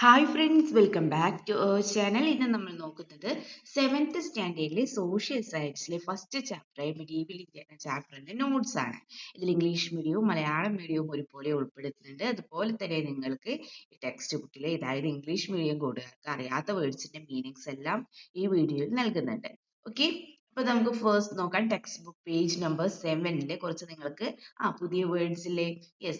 Hi friends, welcome back to our channel. ഇന്ന് നമ്മൾ നോക്കുന്നത് 7th സ്റ്റാൻഡേർഡിലെ സോഷ്യൽ സയൻസിലെ ഫസ്റ്റ് ചാപ്റ്റർ മെഡീവൽ ഇന്ത്യ എന്ന ചാപ്റ്ററിന്റെ നോട്ട്സ് ആണ്. ഇതിൽ ഇംഗ്ലീഷ് മീഡിയവും മലയാളം മീഡിയവും ഒരുപോലെ ഉൾപ്പെടുത്തുന്നുണ്ട്. അതുപോലെ തന്നെ നിങ്ങൾക്ക് ടെക്സ്റ്റ് ബുക്കിലെ, അതായത് ഇംഗ്ലീഷ് മീഡിയം കൂട്ടുകാർക്ക് അറിയാത്ത വേർഡ്സിന്റെ മീനിങ്സ് എല്ലാം ഈ വീഡിയോയിൽ നൽകുന്നുണ്ട്. ഓക്കെ, അപ്പൊ നമുക്ക് ഫസ്റ്റ് നോക്കാം. ടെക്സ്റ്റ് ബുക്ക് പേജ് നമ്പർ 7 കുറച്ച് നിങ്ങൾക്ക് പുതിയ വേർഡ്സിലെ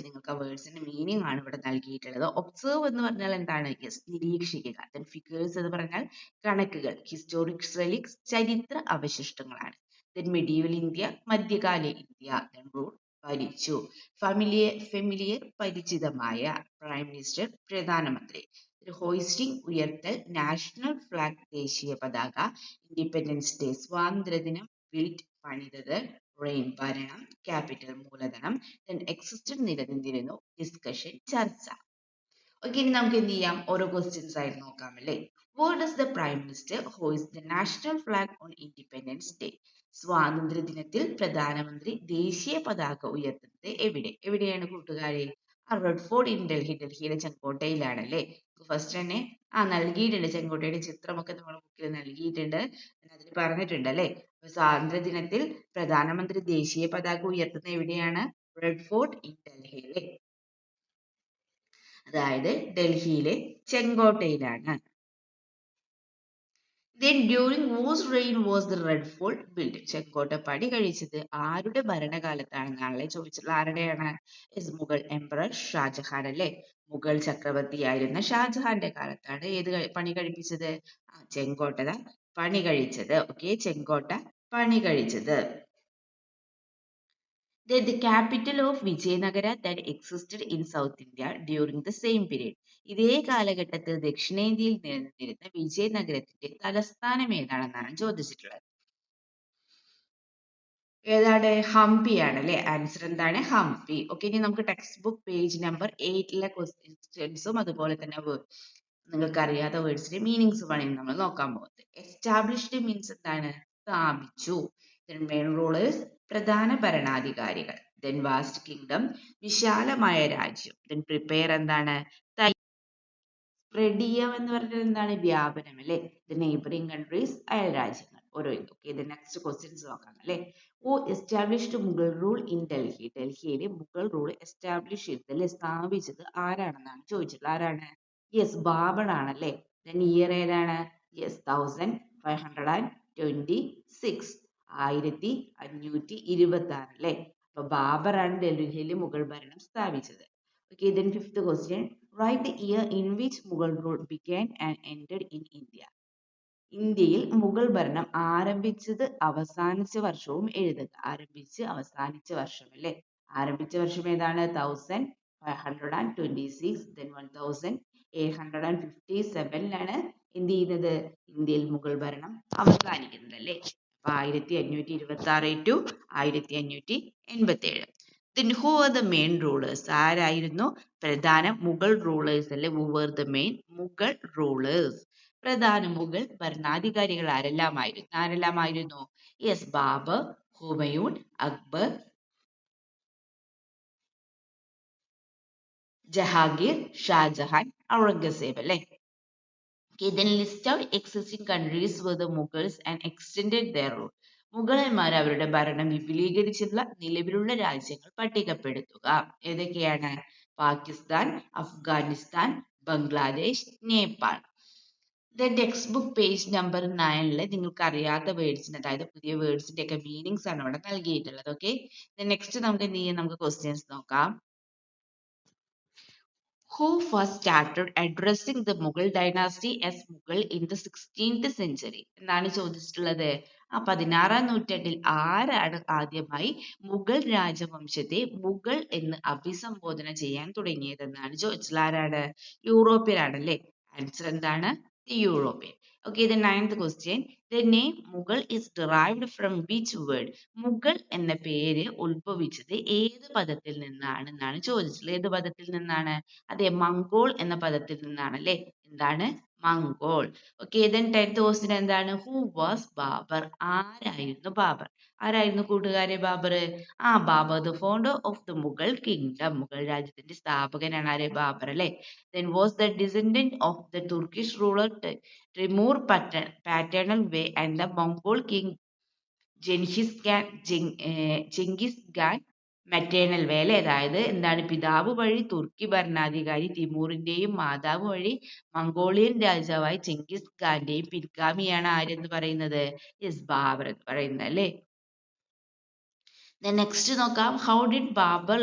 നിങ്ങൾക്ക് ആ വേർഡ്സിന്റെ മീനിങ് ആണ് ഇവിടെ നൽകിയിട്ടുള്ളത്. ഒബ്സർവ് എന്ന് പറഞ്ഞാൽ എന്താണ്? നിരീക്ഷിക്കുക. ദെൻ ഫിഗേഴ്സ് എന്ന് പറഞ്ഞാൽ കണക്കുകൾ. ഹിസ്റ്റോറിക് റെലിക്സ് ചരിത്ര അവശിഷ്ടങ്ങളാണ്. ദെൻ മെഡീവൽ ഇന്ത്യ മധ്യകാല ഇന്ത്യ. ദെൻ റൂൾ ഭരിച്ചു. ഫെമിലിയർ പരിചിതമായ. പ്രൈം മിനിസ്റ്റർ പ്രധാനമന്ത്രി. ഹോയിസ്റ്റിംഗ് ഉയർത്തൽ. നാഷണൽ ഫ്ലാഗ് ദേശീയ പതാക. ഇൻഡിപെൻഡൻസ് ഡേ സ്വാതന്ത്ര്യദിനം. ബിൽഡ് പണിതത്. റെയിൻ ഭരണം. ക്യാപിറ്റൽ മൂലധനം. ദെൻ എക്സിസ്റ്റഡ് നിലനിന്നിരുന്നു. ഡിസ്കഷൻ ചർച്ച. ഓക്കെ, ഇനി നമുക്ക് എന്ത് ചെയ്യാം? ഓരോ ക്വസ്റ്റ്യൻസ് ആയിട്ട് നോക്കാം അല്ലേ. Where does the Prime Minister hoist the national flag on Independence Day? സ്വാതന്ത്ര്യ ദിനത്തിൽ പ്രധാനമന്ത്രി ദേശീയ പതാക ഉയർത്തുന്നത് എവിടെ? എവിടെയാണ് കൂട്ടുകാരെ? Red fort in Delhi. ഡൽഹിയിലെ ചെങ്കോട്ടയിലാണ് അല്ലേ. ഫസ്റ്റ് തന്നെ നൽകിയിട്ടുണ്ട്. ചെങ്കോട്ടയുടെ ചിത്രമൊക്കെ നമ്മുടെ ബുക്കിൽ നൽകിയിട്ടുണ്ട്. അതിൽ പറഞ്ഞിട്ടുണ്ട് അല്ലേ. സ്വാതന്ത്ര്യ ദിനത്തിൽ പ്രധാനമന്ത്രി ദേശീയ പതാക ഉയർത്തുന്നത് എവിടെയാണ്? റെഡ് ഫോർട്ട് ഇൻ ഡൽഹി അല്ലേ. അതായത് ഡൽഹിയിലെ ചെങ്കോട്ടയിലാണ്. Then during whose reign was the Red Fort built? ചെങ്കോട്ട പണി കഴിച്ചത് ആരുടെ ഭരണകാലത്താണെന്നാണല്ലേ ചോദിച്ചിട്ടുള്ളത്. ആരുടെയാണ്? മുഗൾ എംപറർ ഷാജഹാൻ അല്ലേ. മുഗൾ ചക്രവർത്തിയായിരുന്ന ഷാജഹാന്റെ കാലത്താണ് ഏത് പണി കഴിപ്പിച്ചത്? ചെങ്കോട്ട പണി കഴിച്ചത്. ഓക്കെ, ചെങ്കോട്ട പണി കഴിച്ചത്. The capital of Vijayanagara that existed in South India during the same period. ഇതേ കാലഘട്ടത്തിൽ ദക്ഷിണേന്ത്യയിൽ നിലനിന്നിരുന്ന വിജയനഗരത്തിന്റെ തലസ്ഥാനം ഏതാണെന്നാണ് ചോദിച്ചിട്ടുള്ളത്. ഏതാണ്? ഹംപിയാണ് അല്ലെ. ആൻസർ എന്താണ്? ഹംപി. ഓക്കെ, ഇനി നമുക്ക് ടെക്സ്റ്റ് ബുക്ക് പേജ് നമ്പർ 8 ക്വസ്റ്റ്യൻസും അതുപോലെ തന്നെ നിങ്ങൾക്ക് അറിയാത്ത വേർഡ്സിന്റെ മീനിങ്സുമാണ് നമ്മൾ നോക്കാൻ പോകുന്നത്. എസ്റ്റാബ്ലിഷ്ഡ് മീൻസ് എന്താണ്? സ്ഥാപിച്ചു. മെയിൻ റൂളേഴ്സ് പ്രധാന ഭരണാധികാരികൾ. ദെൻ വാസ്റ്റ് കിങ്ഡം വിശാലമായ രാജ്യം. ദെൻ പ്രിപ്പയർ എന്താണ്? സ്പ്രെഡ് ചെയ്യുക എന്ന് പറഞ്ഞാൽ എന്താണ്? വ്യാപനം അല്ലെ. ദ നെയ്ബറിംഗ് കൺട്രീസ് അയൽ രാജ്യങ്ങൾ. ഓരോ ഓക്കെ, നെക്സ്റ്റ് ക്വസ്റ്റ്യൻസ് നോക്കാം അല്ലെ. Established Mughal rule in Delhi. ഡൽഹിയിലെ മുഗൾ റൂൾ എസ്റ്റാബ്ലിഷ് ചെയ്തത് അല്ലെ, സ്ഥാപിച്ചത് ആരാണെന്നാണ് ചോദിച്ചിട്ടുള്ളത്. ആരാണ്? ബാബർ ആണല്ലേ. ദെൻ ഇയർ ഏതാണ്? 1526. 1526 അല്ലേ. അപ്പൊ ബാബറാണ് ഡൽഹിയിൽ മുഗൾ ഭരണം സ്ഥാപിച്ചത്. Okay, then fifth question. Write the year in which Mughal rule began and ended in India. ഇന്ത്യയിൽ മുഗൾ ഭരണം ആരംഭിച്ചത് അവസാനിച്ച വർഷവും എഴുതുക. ആരംഭിച്ച് അവസാനിച്ച വർഷം അല്ലേ. ആരംഭിച്ച വർഷം ഏതാണ്? 1526. Then 1857 എന്ത് ചെയ്യുന്നത്? ഇന്ത്യയിൽ മുഗൾ ഭരണം അവസാനിക്കുന്നത് അല്ലേ. 1526 to 1587. Then who were the main rulers? ആരായിരുന്നു പ്രധാന മുഗൾ റൂളേഴ്സ് അല്ലെ. who were the main Mughal rulers? പ്രധാന മുഗൾ ഭരണാധികാരികൾ ആരെല്ലാമായിരുന്നു? ബാബർ, ഹുമയൂൺ, അക്ബർ, ജഹാംഗീർ, ഷാജഹാൻ, ഔറംഗസേബ് അല്ലെ. Then list out existing countries where the Mughals and extended their rule. മുഗളന്മാർ അവരുടെ ഭരണം വിപുലീകരിച്ചിട്ടുള്ള നിലവിലുള്ള രാജ്യങ്ങൾ പട്ടികപ്പെടുത്തുക. ഏതൊക്കെയാണ്? Pakistan, Afghanistan, Bangladesh, Nepal. Text book page number 9 നിങ്ങൾക്ക് അറിയാത്ത വേർഡ്സിന്, അതായത് പുതിയ വേർഡ്സിന്റെ ഒക്കെ മീനിങ്സ് ആണ് ഇവിടെ നൽകിയിട്ടുള്ളത്. ഓക്കെ, നെക്സ്റ്റ് നമുക്ക് എന്ത് ചെയ്യാം? നമുക്ക് ക്വസ്റ്റ്യൻസ് നോക്കാം. Who first started addressing the Mughal dynasty as Mughal in the 16th century? എന്നാണ് ചോദിച്ചിട്ടുള്ളത്. 16-ാം നൂറ്റാണ്ടിൽ ആരാണ് ആദ്യമായി മുഗൾ രാജവംശത്തെ മുഗൾ എന്ന് അഭിസംബോധന ചെയ്യാൻ തുടങ്ങിയതെന്നാണ് ചോദിച്ചിട്ടുള്ളത്. ആരാണ്? യൂറോപ്യരാണല്ലേ. ആൻസർ എന്താണ്? European. Okay, the 9th question. The name Mughal is derived from which word? Mughal എന്ന പേര് ഉത്ഭവിച്ചത് ഏത് പദത്തിൽ നിന്നാണെന്നാണ് ചോദിച്ചിട്ടുള്ളത്. ഏത് പദത്തിൽ നിന്നാണ്? അതെ, മംഗോൾ എന്ന പദത്തിൽ നിന്നാണ് അല്ലേ. എന്താണ്? Mongol. Okay, then 10th question എന്താണ്? Who was Babur? ആരായിരുന്നു ബാബർ? ആരായിരുന്നു കൂട്ടുകാരെ Babur? Babur the founder of the Mughal kingdom. Mughal രാജ്യത്തിന്റെ സ്ഥാപകനാണ് ആര്? ബാബർ അല്ലെ. then was the descendant of the Turkish ruler Timur paternal way and the Mongol king Genghis Khan maternal way അല്ലെ. അതായത് എന്താണ്? പിതാവ് വഴി തുർക്കി ഭരണാധികാരി തിമൂറിന്റെയും മാതാവ് വഴി മംഗോളിയൻ രാജാവായ ചെങ്കിസ് ഖാന്റെയും പിൻഗാമിയാണ് ആരെന്ന് പറയുന്നത്? യെസ്, ബാബർ എന്ന് പറയുന്നത് അല്ലേ. Then next നോക്കാം, how did Babur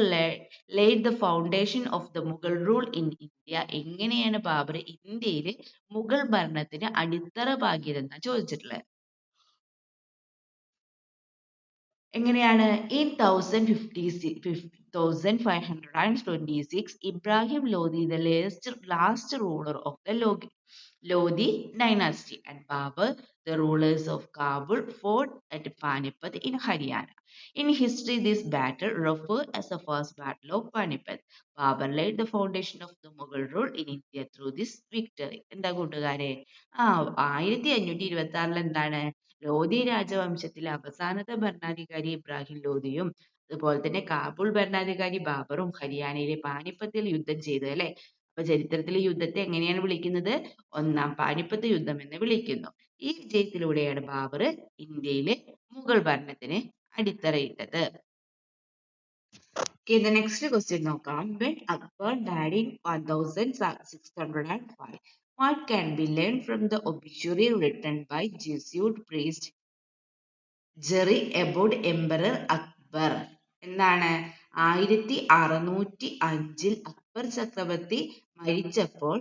laid the foundation of the Mughal rule in India? എങ്ങനെയാണ് ബാബർ ഇന്ത്യയിൽ മുഗൾ ഭരണത്തിന് അടിത്തറ പാകിയതെന്നാണ് ചോദിച്ചിട്ടുള്ളത്. എങ്ങനെയാണ്? in 1526 Ibrahim Lodhi the last ruler of the Lodi dynasty and Babur the rulers of Kabul fought at Panipat in Haryana. In history, this battle referred as the first battle of Panipat. Babur laid the foundation of the Mughal rule in India through this victory. എന്താ കൂട്ടുകാരെ? 1526 എന്താണ്? ലോധി രാജവംശത്തിലെ അവസാനത്തെ ഭരണാധികാരി ഇബ്രാഹിം ലോധിയും അതുപോലെ തന്നെ കാബൂൾ ഭരണാധികാരി ബാബറും ഹരിയാനയിലെ പാനിപ്പത്തിൽ യുദ്ധം ചെയ്തു അല്ലെ. അപ്പൊ ചരിത്രത്തിൽ ഈ യുദ്ധത്തെ എങ്ങനെയാണ് വിളിക്കുന്നത്? ഒന്നാം പാനിപ്പത്ത് യുദ്ധം എന്ന് വിളിക്കുന്നു. ഈ വിജയത്തിലൂടെയാണ് ബാബർ ഇന്ത്യയിലെ മുഗൾ ഭരണത്തിന് അടിത്തറയിട്ടത്. Okay, the next question നോക്കാം. When Akbar died in 1605, what can be learned from the obituary written by Jesuit priest Jerry about Emperor Akbar? എന്താണ്? 1605 അക്ബർ ചക്രവർത്തി മരിച്ചപ്പോൾ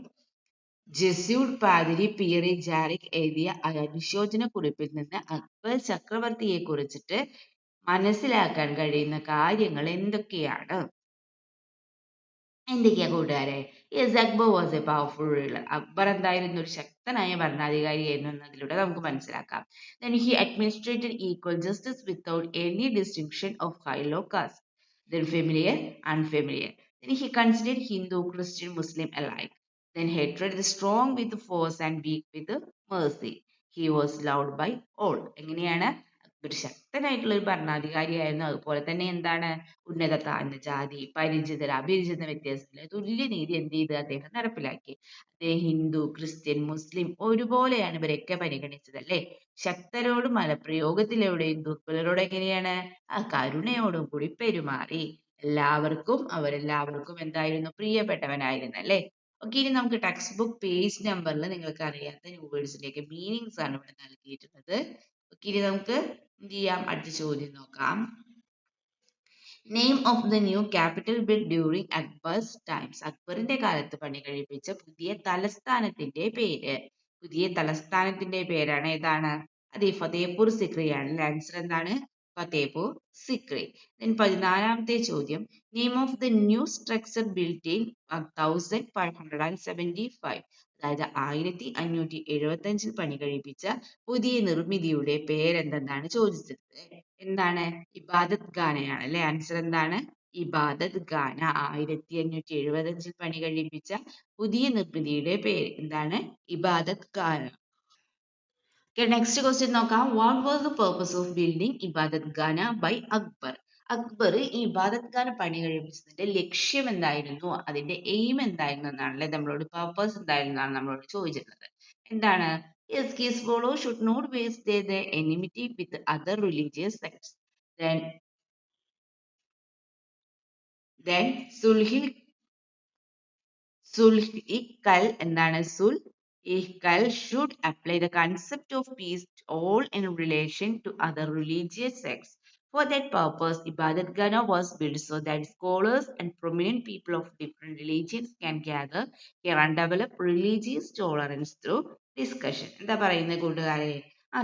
ജെസ്യൂട്ട് പാതിരി പിയറി ജാരിക് എഴുതിയ അനുശോചന കുറിപ്പിൽ നിന്ന് അക്ബർ ചക്രവർത്തിയെ കുറിച്ചിട്ട് മനസ്സിലാക്കാൻ കഴിയുന്ന കാര്യങ്ങൾ എന്തൊക്കെയാണ്? എന്തൊക്കെയാ കൂട്ടുകാരെ? Yes, Akbar was A powerful ruler. Akbar എന്തായിരുന്നു? ഒരു ശക്തനായ ഭരണാധികാരിയായിരുന്നു എന്നതിലൂടെ നമുക്ക് മനസ്സിലാക്കാം. Then he administrated equal justice without any distinction of high low caste. Then familiar, unfamiliar. Then he considered Hindu, Christian, Muslim alike. Then hatred is strong with force and weak with mercy. He was loved by all. എങ്ങനെയാണ്? ഒരു ശക്തനായിട്ടുള്ള ഒരു ഭരണാധികാരിയായിരുന്നു. അതുപോലെ തന്നെ എന്താണ്? ഉന്നത താഴ്ന്ന ജാതി, പരിചിതർ, അപരിചിത വ്യത്യാസമില്ല തുല്യനീതി എന്ത് ചെയ്ത് അദ്ദേഹം നടപ്പിലാക്കി. അദ്ദേഹം ഹിന്ദു, ക്രിസ്ത്യൻ, മുസ്ലിം ഒരുപോലെയാണ് ഇവരൊക്കെ പരിഗണിച്ചത് അല്ലേ. ശക്തരോടും പ്രയോഗത്തിലൂടെയും ദുർബലരോട് എങ്ങനെയാണ്? കരുണയോടും കൂടി പെരുമാറി. അവരെല്ലാവർക്കും എന്തായിരുന്നു? പ്രിയപ്പെട്ടവനായിരുന്നു അല്ലേ. ഓക്കെ, ഇനി നമുക്ക് ടെക്സ്റ്റ് ബുക്ക് പേജ് നമ്പറിൽ നിങ്ങൾക്ക് അറിയാത്ത ന്യൂ വേർഡ്സിന്റെയൊക്കെ മീനിങ്സ് ആണ് ഇവിടെ നൽകിയിട്ടുള്ളത്. ഓക്കെ, ഇനി നമുക്ക് എന്ത് ചെയ്യാം? അടുത്ത ചോദ്യം നോക്കാം. Name of the new capital build during Akbar's times. അക്ബറിന്റെ കാലത്ത് പണി കഴിപ്പിച്ച പുതിയ തലസ്ഥാനത്തിന്റെ പേരാണ് ഏതാണ്? അതെ, ഫതേപൂർ സിക്രിയാണ്. ആൻസർ എന്താണ്? ഫതേപൂർ സിക്രി. then 14ാമത്തെ ചോദ്യം, name of the new structure built in 1575. അതായത് 1575 പണി കഴിപ്പിച്ച പുതിയ നിർമ്മിതിയുടെ പേരെന്തെന്നാണ് ചോദിച്ചത്. എന്താണ്? ഇബാദത്ത് ഖാനയാണ് അല്ലെ. ആൻസർ എന്താണ്? ഇബാദത്ത് ഖാന. 1575 പണി കഴിപ്പിച്ച പുതിയ നിർമ്മിതിയുടെ പേര് എന്താണ്? ഇബാദത്ത് ഖാന. നെക്സ്റ്റ് ക്വസ്റ്റ്യൻ നോക്കാം. What was the purpose of building ഇബാദത്ത് ഖാന ബൈ അക്ബർ? അക്ബർ ഈ ഇബാദത്ത് ഖാന പണി കഴിപ്പിച്ചതിന്റെ ലക്ഷ്യം എന്തായിരുന്നു? അതിന്റെ എയിം എന്തായിരുന്നു എന്നാണല്ലേ നമ്മളോട്, പർപ്പസ് എന്തായിരുന്നു എന്നാണ് നമ്മളോട് ചോദിച്ചിട്ടുള്ളത്. എന്താണ്? Yes, his followers should not waste their enmity with other religious sects. Then Sul-i-Kal എന്താണ്? Sul-i-Kal should apply the concept of peace to all in relation to other religious sects. For that purpose, Ibadat Khana was built so that scholars and prominent people of different religions can gather here and develop religious tolerance through discussion. എന്താ പറയുന്നത് കൂട്ടുകാരെ?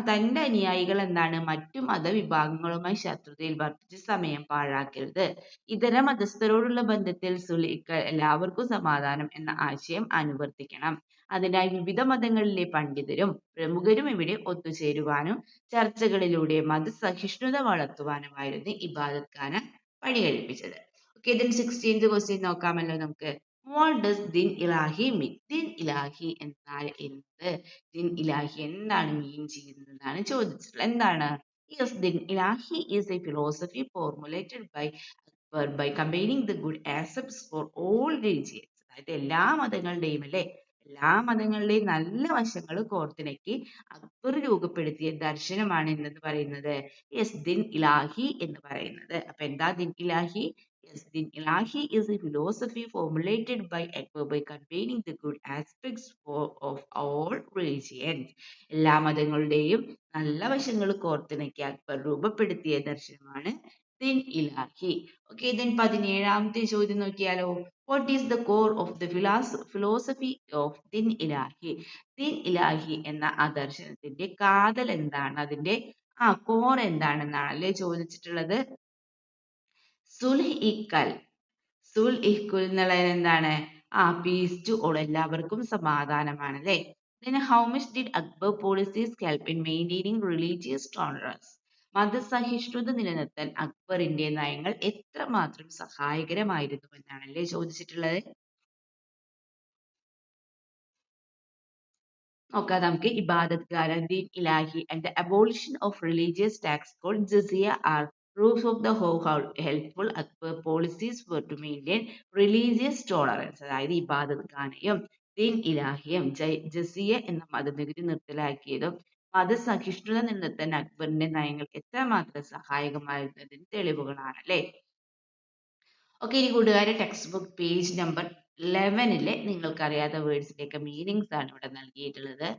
തന്റെ അനുയായികൾ എന്താണ്? മറ്റു മതവിഭാഗങ്ങളുമായി ശത്രുതയിൽ വർദ്ധിച്ച സമയം പാഴാക്കരുത്. ഇതര മതസ്ഥരോടുള്ള ബന്ധത്തിൽ എല്ലാവർക്കും സമാധാനം എന്ന ആശയം അനുവർത്തിക്കണം. അതിനായി വിവിധ മതങ്ങളിലെ പണ്ഡിതരും പ്രമുഖരും ഇവിടെ ഒത്തുചേരുവാനും ചർച്ചകളിലൂടെ മതസഹിഷ്ണുത വളർത്തുവാനുമായിരുന്നു ഇബാദത്ത് ഖാന പണി കഴിപ്പിച്ചത്. ഓക്കെ, then 16th ക്വസ്റ്റ്യൻ നോക്കാമല്ലോ നമുക്ക്. What does Din Ilahi mean? ദിൻ ഇലാഹി എന്നാൽ എന്ത്? ദിൻ ഇലാഹി എന്താണ് മീൻ ചെയ്യുന്നതാണ് ചോദിച്ചിട്ടുള്ളത്. എന്താണ്? Yes, Din Ilahi is a philosophy formulated by combining the good aspects for all religions. അതായത് എല്ലാ മതങ്ങളുടെയും അല്ലെ, എല്ലാ മതങ്ങളുടെയും നല്ല വശങ്ങൾ കോർത്തിണക്കി അക്ബർ രൂപപ്പെടുത്തിയ ദർശനമാണ് എന്തെന്ന് പറയുന്നത്? യെസ്, ദിൻ ഇലാഹി എന്ന് പറയുന്നത്. അപ്പൊ എന്താ ദിൻ ഇലാഹി? Yes, Din Ilahi is a philosophy formulated by Akbar by combining the good aspects of all religions. എല്ലാ മതങ്ങളുടെയും നല്ല വശങ്ങൾ കോർത്തിണക്കി അക്ബർ രൂപപ്പെടുത്തിയ ദർശനമാണ് ദിൻ ഇലാഹി. ഓക്കെ, then 17ാമത്തെ ചോദ്യം നോക്കിയാലോ. What is the core of the philosophy of ദിൻ ഇലാഹി? ദിൻ ഇലാഹി എന്ന ആ ദർശനത്തിന്റെ കാതൽ എന്താണ്? അതിന്റെ കോർ എന്താണെന്നാണ് അല്ലേ ചോദിച്ചിട്ടുള്ളത്. സുൽഹ് ഇക്കൽ എന്നുള്ളത് എന്താണ്? പീസ് ടു ഓൾ, എല്ലാവർക്കും സമാധാനമാണ് അല്ലെ. Then how much did Akbar policies help in maintaining religious tolerance? മതസഹിഷ്ണുത നിലനിർത്താൻ അക്ബറിന്റെ നയങ്ങൾ എത്രമാത്രം സഹായകരമായിരുന്നു എന്നാണ് അല്ലേ ചോദിച്ചിട്ടുള്ളത്. നോക്കാം നമുക്ക്. Ibadat Din Ilahi and the abolition of religious tax called jizya are proofs of the how helpful Akbar policies were to maintain religious tolerance. അതായത് ഇബാദത്ത് ഖാനയും ദീൻ ഇലാഹിയും ജസിയ എന്ന മതനികുതി നിർത്തലാക്കിയതും മതസഹിഷ്ണുത നിലനിർത്താൻ അക്ബറിന്റെ നയങ്ങൾ എത്രമാത്രം സഹായകമായിരുന്നതിന് തെളിവുകളാണ് അല്ലെ. ഓക്കെ, ഇനി കൂട്ടുകാരെ ടെക്സ്റ്റ് ബുക്ക് പേജ് നമ്പർ 11 നിങ്ങൾക്കറിയാത്ത വേർഡ്സിന്റെയൊക്കെ മീനിങ്സ് ആണ് ഇവിടെ നൽകിയിട്ടുള്ളത്.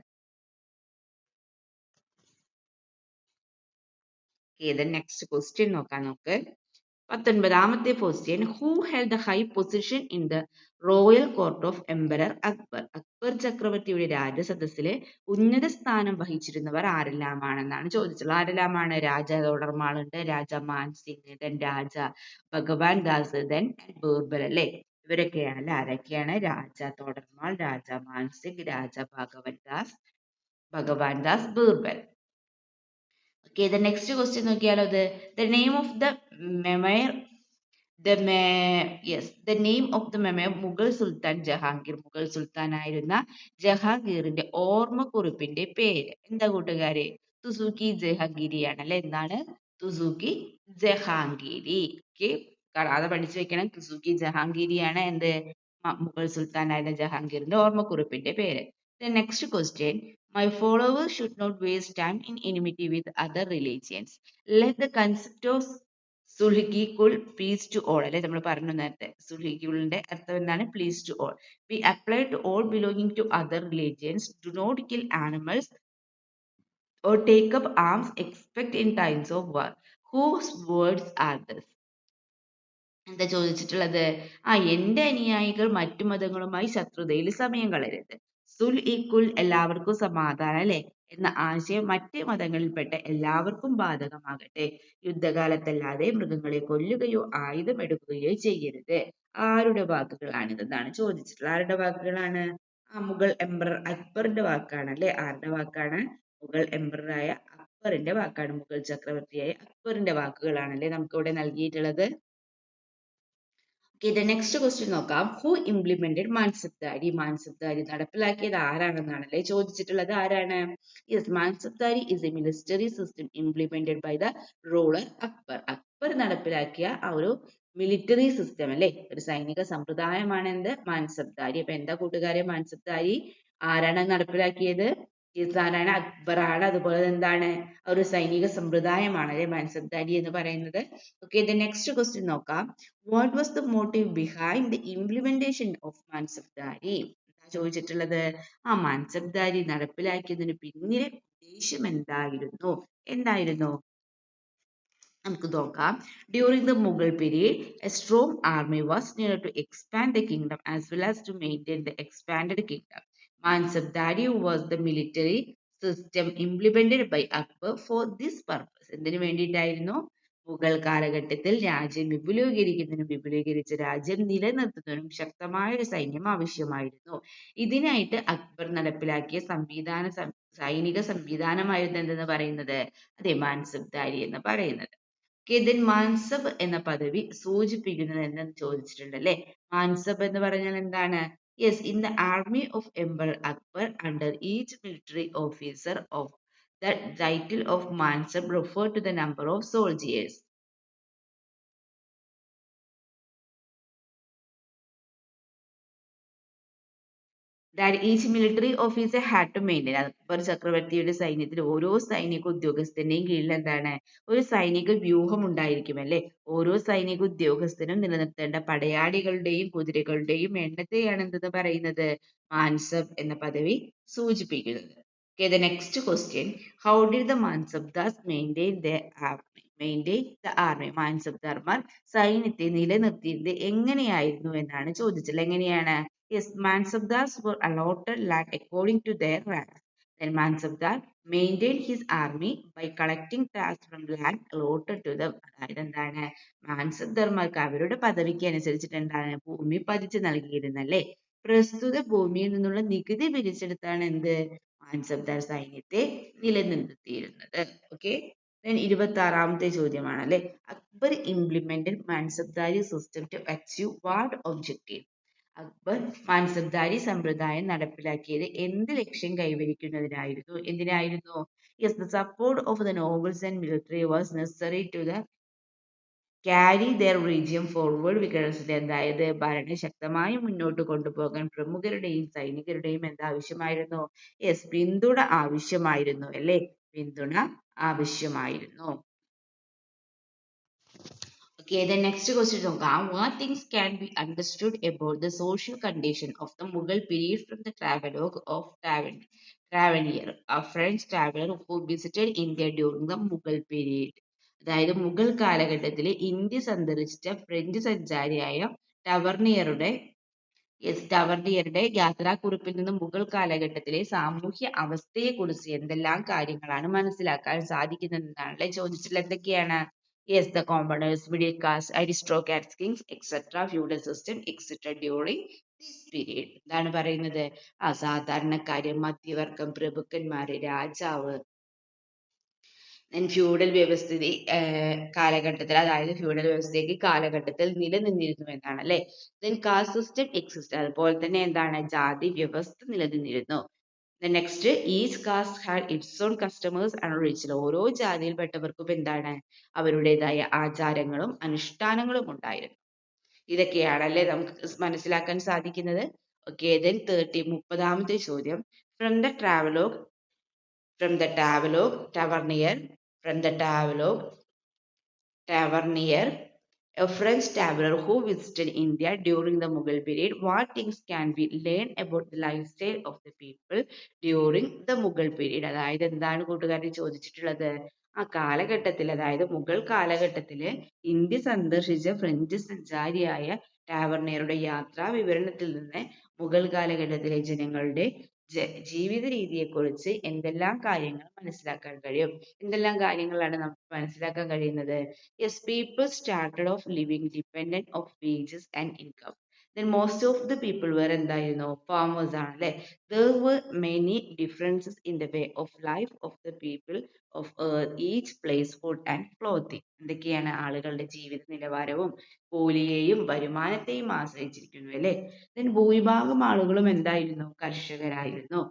നെക്സ്റ്റ് ക്വസ്റ്റ്യൻ നോക്കാം നമുക്ക്. 19ാമത്തെ question. Who held the high position in the royal court of emperor Akbar? Akbar ചക്രവർത്തിയുടെ രാജസദസ്സിലെ ഉന്നത സ്ഥാനം വഹിച്ചിരുന്നവർ ആരെല്ലാമാണെന്നാണ് ചോദിച്ചുള്ളത്. ആരെല്ലാമാണ്? രാജ തോഡർമാൾ ഉണ്ട്, രാജ മാൻസിംഗ്, ദെൻ രാജ ഭഗവാൻ ദാസ്, ദെൻ ബീർബൽ അല്ലെ. ഇവരൊക്കെയാണ് അല്ലെ. ആരൊക്കെയാണ്? രാജ തോഡർമാൾ, രാജ മാൻസിംഗ്, രാജ ഭഗവാൻ Das, Birbal. Okay, the next question നോക്കിയാലോ. The name of the memoir, the name of the memoir Mughal സുൽത്താൻ ജഹാംഗീർ. മുഗൾ സുൽത്താൻ ആയിരുന്ന ജഹാംഗീറിന്റെ ഓർമ്മക്കുറിപ്പിന്റെ പേര് എന്താ കൂട്ടുകാരെ? തുസൂക്കി ജഹാംഗീരിയാണ് അല്ലെ. എന്താണ്? തുസൂക്കി ജഹാംഗീരി. ഓക്കെ, കാണാതെ പഠിച്ചു വെക്കണം. തുസൂക്കി ജഹാംഗീരിയാണ് എന്ത്? മുഗൾ സുൽത്താൻ ആയിരുന്ന ജഹാംഗീറിന്റെ ഓർമ്മക്കുറിപ്പിന്റെ പേര്. The next question. My followers should not waste time in enmity with other religions. Let the concept of സുൽഹിക്കുൽ peace to all അല്ലെ നമ്മൾ പറഞ്ഞു നേരത്തെ. സുൽഹിക്കുലിന്റെ അർത്ഥം എന്താണ്? Please to all. We apply to all belonging to other religions. Do not kill animals or take up arms except in times of war. Whose words are this? എന്താ ചോദിച്ചിട്ടുള്ളത്? എന്റെ അനുയായികൾ മറ്റു മതങ്ങളുമായി ശത്രുതയിൽ സമയം കളയരുത്. സുൽ ഈക്കുൽ, എല്ലാവർക്കും സമാധാനം അല്ലെ എന്ന ആശയം മറ്റ് മതങ്ങളിൽപ്പെട്ട എല്ലാവർക്കും ബാധകമാകട്ടെ. യുദ്ധകാലത്തല്ലാതെ മൃഗങ്ങളെ കൊല്ലുകയോ ആയുധമെടുക്കുകയോ ചെയ്യരുത്. ആരുടെ വാക്കുകളാണിതെന്നാണ് ചോദിച്ചിട്ടുള്ളത്. ആരുടെ വാക്കുകളാണ്? മുഗൾ എംപറർ അക്ബറിന്റെ വാക്കാണ് അല്ലെ. ആരുടെ വാക്കാണ്? മുഗൾ എംപററായ അക്ബറിന്റെ വാക്കാണ്. മുഗൾ ചക്രവർത്തിയായ അക്ബറിന്റെ വാക്കുകളാണ് അല്ലെ നമുക്ക് ഇവിടെ നൽകിയിട്ടുള്ളത്. Okay, the next question നോക്കാം. Who implemented Mansabdari? മാൻസബ്ദാരി നടപ്പിലാക്കിയത് ആരാണെന്നാണല്ലേ ചോദിച്ചിട്ടുള്ളത്. ആരാണ്? Yes, Mansabdari is a military system implemented by the ruler Akbar. Akbar നടപ്പിലാക്കിയ ഒരു മിലിറ്ററി സിസ്റ്റം അല്ലെ, ഒരു സൈനിക സമ്പ്രദായമാണ് എന്ത്? മാൻസബ്ദാരി. അപ്പൊ എന്താ കൂട്ടുകാരെ മാൻസബ്ദാരി? ആരാണ് നടപ്പിലാക്കിയത്? ആരാണ്? അക്ബറാണ്. അതുപോലെ എന്താണ്? ഒരു സൈനിക സമ്പ്രദായമാണ് അല്ലെ മാൻസബ്ദാരി എന്ന് പറയുന്നത്. Okay, the next question നോക്കാം. What was the motive behind the implementation of Mansabdari? എന്താ ചോദിച്ചിട്ടുള്ളത്? മാൻസബ്ദാരി നടപ്പിലാക്കിയതിന് പിന്നിലെ ഉദ്ദേശം എന്തായിരുന്നു? നമുക്ക് നോക്കാം. During the Mughal period, a strong army was needed to expand the kingdom as well as to maintain the expanded kingdom. Mansabdari was the military system implemented by Akbar for this purpose. എന്തിനു വേണ്ടിയിട്ടായിരുന്നു? മുഗൾ കാലഘട്ടത്തിൽ രാജ്യം വിപുലീകരിച്ച രാജ്യം നിലനിർത്തുന്നതിനും ശക്തമായ ഒരു സൈന്യം ആവശ്യമായിരുന്നു. ഇതിനായിട്ട് അക്ബർ നടപ്പിലാക്കിയ സൈനിക സംവിധാനമായിരുന്നു എന്തെന്ന് പറയുന്നത്? അതെ, മാൻസബ്ദാരി എന്ന് പറയുന്നത്. Okay, then മാൻസബ് എന്ന പദവി സൂചിപ്പിക്കുന്നത് എന്തെന്ന് ചോദിച്ചിട്ടുണ്ട് അല്ലേ. മാൻസബ് എന്ന് പറഞ്ഞാൽ എന്താണ്? Yes, in the army of Emperor Akbar, under each military officer of the title of Mansab referred to the number of soldiers that each military officer had to maintain. Akbar ചക്രവർത്തിയുടെ സൈന്യത്തിൽ ഓരോ സൈനിക ഉദ്യോഗസ്ഥന്റെയും കീഴിൽ എന്താണ്, ഒരു സൈനിക വ്യൂഹം ഉണ്ടായിരിക്കും അല്ലെ. ഓരോ സൈനിക ഉദ്യോഗസ്ഥനും നിലനിർത്തേണ്ട പടയാളികളുടെയും കുതിരകളുടെയും എണ്ണത്തെയാണ് എന്തെന്ന് പറയുന്നത്, മാൻസബ് എന്ന പദവി സൂചിപ്പിക്കുന്നത്. Okay, the next question. How did the Mansabdars maintain their army? Maintain the army. മാൻസബ്ദാർമാർ സൈന്യത്തെ നിലനിർത്തിയത് എങ്ങനെയായിരുന്നു എന്നാണ് ചോദിച്ചത്. എങ്ങനെയാണ്? Yes, Mansabdars were allotted land according to their ranks. Then Mansabdar maintained his army by collecting tax from land allotted to them. അതായത് എന്താണ്, മാൻസബ്ദാർമാർക്ക് അവരുടെ പദവിക്ക് അനുസരിച്ചിട്ട് എന്താണ്, ഭൂമി പതിച്ചു നൽകിയിരുന്നല്ലേ. പ്രസ്തുത ഭൂമിയിൽ നിന്നുള്ള നികുതി പിരിച്ചെടുത്താണ് എന്ത്, മാൻസബ്ദാർ സൈന്യത്തെ നിലനിർത്തിയിരുന്നത്. ഓക്കെ, then 26ാമത്തെ ചോദ്യമാണ് അല്ലെ. Akbar implemented Mansabdari system to achieve what objective? Akbar Mansabdari സമ്പ്രദായം നടപ്പിലാക്കിയത് എന്ത് ലക്ഷ്യം കൈവരിക്കുന്നതിനായിരുന്നു, എന്തിനായിരുന്നു? Yes, the support of the nobles and military was necessary to the carry their region forward vigorously. അതായത് ഭരണം ശക്തമായി മുന്നോട്ട് കൊണ്ടുപോകാൻ പ്രമുഖരുടെയും സൈനികരുടെയും എന്താവശ്യമായിരുന്നു? യെസ്, പിന്തുണ ആവശ്യമായിരുന്നു അല്ലേ, പിന്തുണ ആവശ്യമായിരുന്നു. Okay, the next question നോക്കാം. What things can be understood about the social condition of the Mughal period from the travelogue of Tavernier, a French traveler who visited India during the Mughal period? അതായത് മുഗൾ കാലഘട്ടത്തിലെ India സന്ദർശിച്ച French സഞ്ചാരിയായ ടവർണിയറുടെ ടവർണിയറുടെ യാത്രാക്കുറിപ്പിൽ നിന്ന് മുഗൾ കാലഘട്ടത്തിലെ സാമൂഹ്യ അവസ്ഥയെക്കുറിച്ച് എന്തെല്ലാം കാര്യങ്ങളാണ് മനസ്സിലാക്കാൻ സാധിക്കുന്നതെന്നാണല്ലേ ചോദിച്ചിട്ടുള്ളത്. എന്തൊക്കെയാണ്? Yes, the commoners, middle class, aristocrats, kings, etc., feudal system, etc. during this period. എന്താണ് പറയുന്നത്? സാധാരണക്കാര്, മധ്യവർഗം, പ്രഭുക്കന്മാര്, രാജാവ്, ഫ്യൂഡൽ വ്യവസ്ഥിതി കാലഘട്ടത്തിൽ, അതായത് ഫ്യൂഡൽ വ്യവസ്ഥയ്ക്ക് കാലഘട്ടത്തിൽ നിലനിന്നിരുന്നു എന്നാണ് അല്ലെ. ദെൻ കാസ്റ്റ് സിസ്റ്റം എക്സിസ്റ്റ്, അതുപോലെ തന്നെ എന്താണ്, ജാതി വ്യവസ്ഥ നിലനിന്നിരുന്നു. Next, each caste had its own customers and ritual. ഓരോ ജാതിയിൽപ്പെട്ടവർക്കും എന്താണ്, അവരുടേതായ ആചാരങ്ങളും അനുഷ്ഠാനങ്ങളും ഉണ്ടായിരുന്നു. ഇതൊക്കെയാണ് അല്ലെ നമുക്ക് മനസ്സിലാക്കാൻ സാധിക്കുന്നത്. ഓക്കെ, ദെൻ 30ാമത്തെ ചോദ്യം. From the travelogue Tavernier, from the Tavernier, a French traveler who visited India during the Mughal period, what things can we learn about the lifestyle of the people during the Mughal period? അതായത് എന്താണ് കൂട്ടുകാരെ ചോദിച്ചിട്ടുള്ളത്? ആ കാലഘട്ടത്തിൽ, അതായത് മുഗൾ കാലഘട്ടത്തില് India സന്ദർശിച്ച French സഞ്ചാരിയായ ടാവർണിയറുടെ യാത്രാ വിവരണത്തിൽ നിന്ന് മുഗൾ കാലഘട്ടത്തിലെ ജനങ്ങളുടെ ജീവിത രീതിയെക്കുറിച്ച് എന്തെല്ലാം കാര്യങ്ങൾ മനസ്സിലാക്കാൻ കഴിയും? എന്തെല്ലാം കാര്യങ്ങളാണ് നമുക്ക് മനസ്സിലാക്കാൻ കഴിയുന്നത്? Yes, people started off living dependent of wages and income. Then most of the people were എന്തായിരുന്നു, farmers ആണ് അല്ലെ. There were many differences in the way of life of the people of each place, food and clothing. എന്തൊക്കെയാണ്, ആളുകളുടെ ജീവിത നിലവാരവും കൂലിയെയും വരുമാനത്തെയും ആശ്രയിച്ചിരിക്കുന്നു അല്ലെ. Then ഭൂരിഭാഗം ആളുകളും എന്തായിരുന്നു, കർഷകരായിരുന്നു.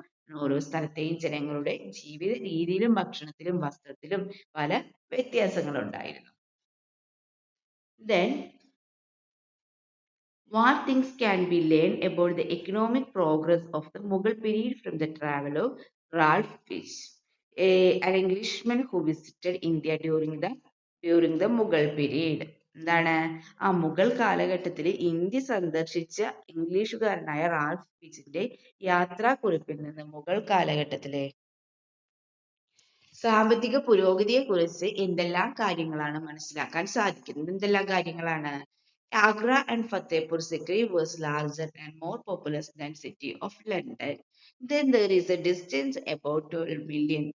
ഓരോ സ്ഥലത്തെയും ജനങ്ങളുടെ ജീവിത രീതിയിലും ഭക്ഷണത്തിലും വസ്ത്രത്തിലും പല വ്യത്യാസങ്ങളുണ്ടായിരുന്നു. Then, what things can be learned about the economic progress of the Mughal period from the travelogue Ralph Fish, an Englishman who visited India during the Mughal period? എന്താണ്, ആ മുഗൾ കാലഘട്ടത്തിൽ ഇന്ത്യ സന്ദർശിച്ച ഇംഗ്ലീഷുകാരനായ റാൽഫ് ഫിച്ചിന്റെ യാത്രാക്കുറിപ്പിൽ നിന്ന് മുഗൾ കാലഘട്ടത്തിലെ സാമ്പത്തിക പുരോഗതിയെക്കുറിച്ച് എന്തെല്ലാം കാര്യങ്ങളാണ് മനസ്സിലാക്കാൻ സാധിക്കുന്നത്? എന്തെല്ലാം കാര്യങ്ങളാണ്? Agra and Fatehpur Sikri was larger and more populous than city of London. Then there is a distance about 12 million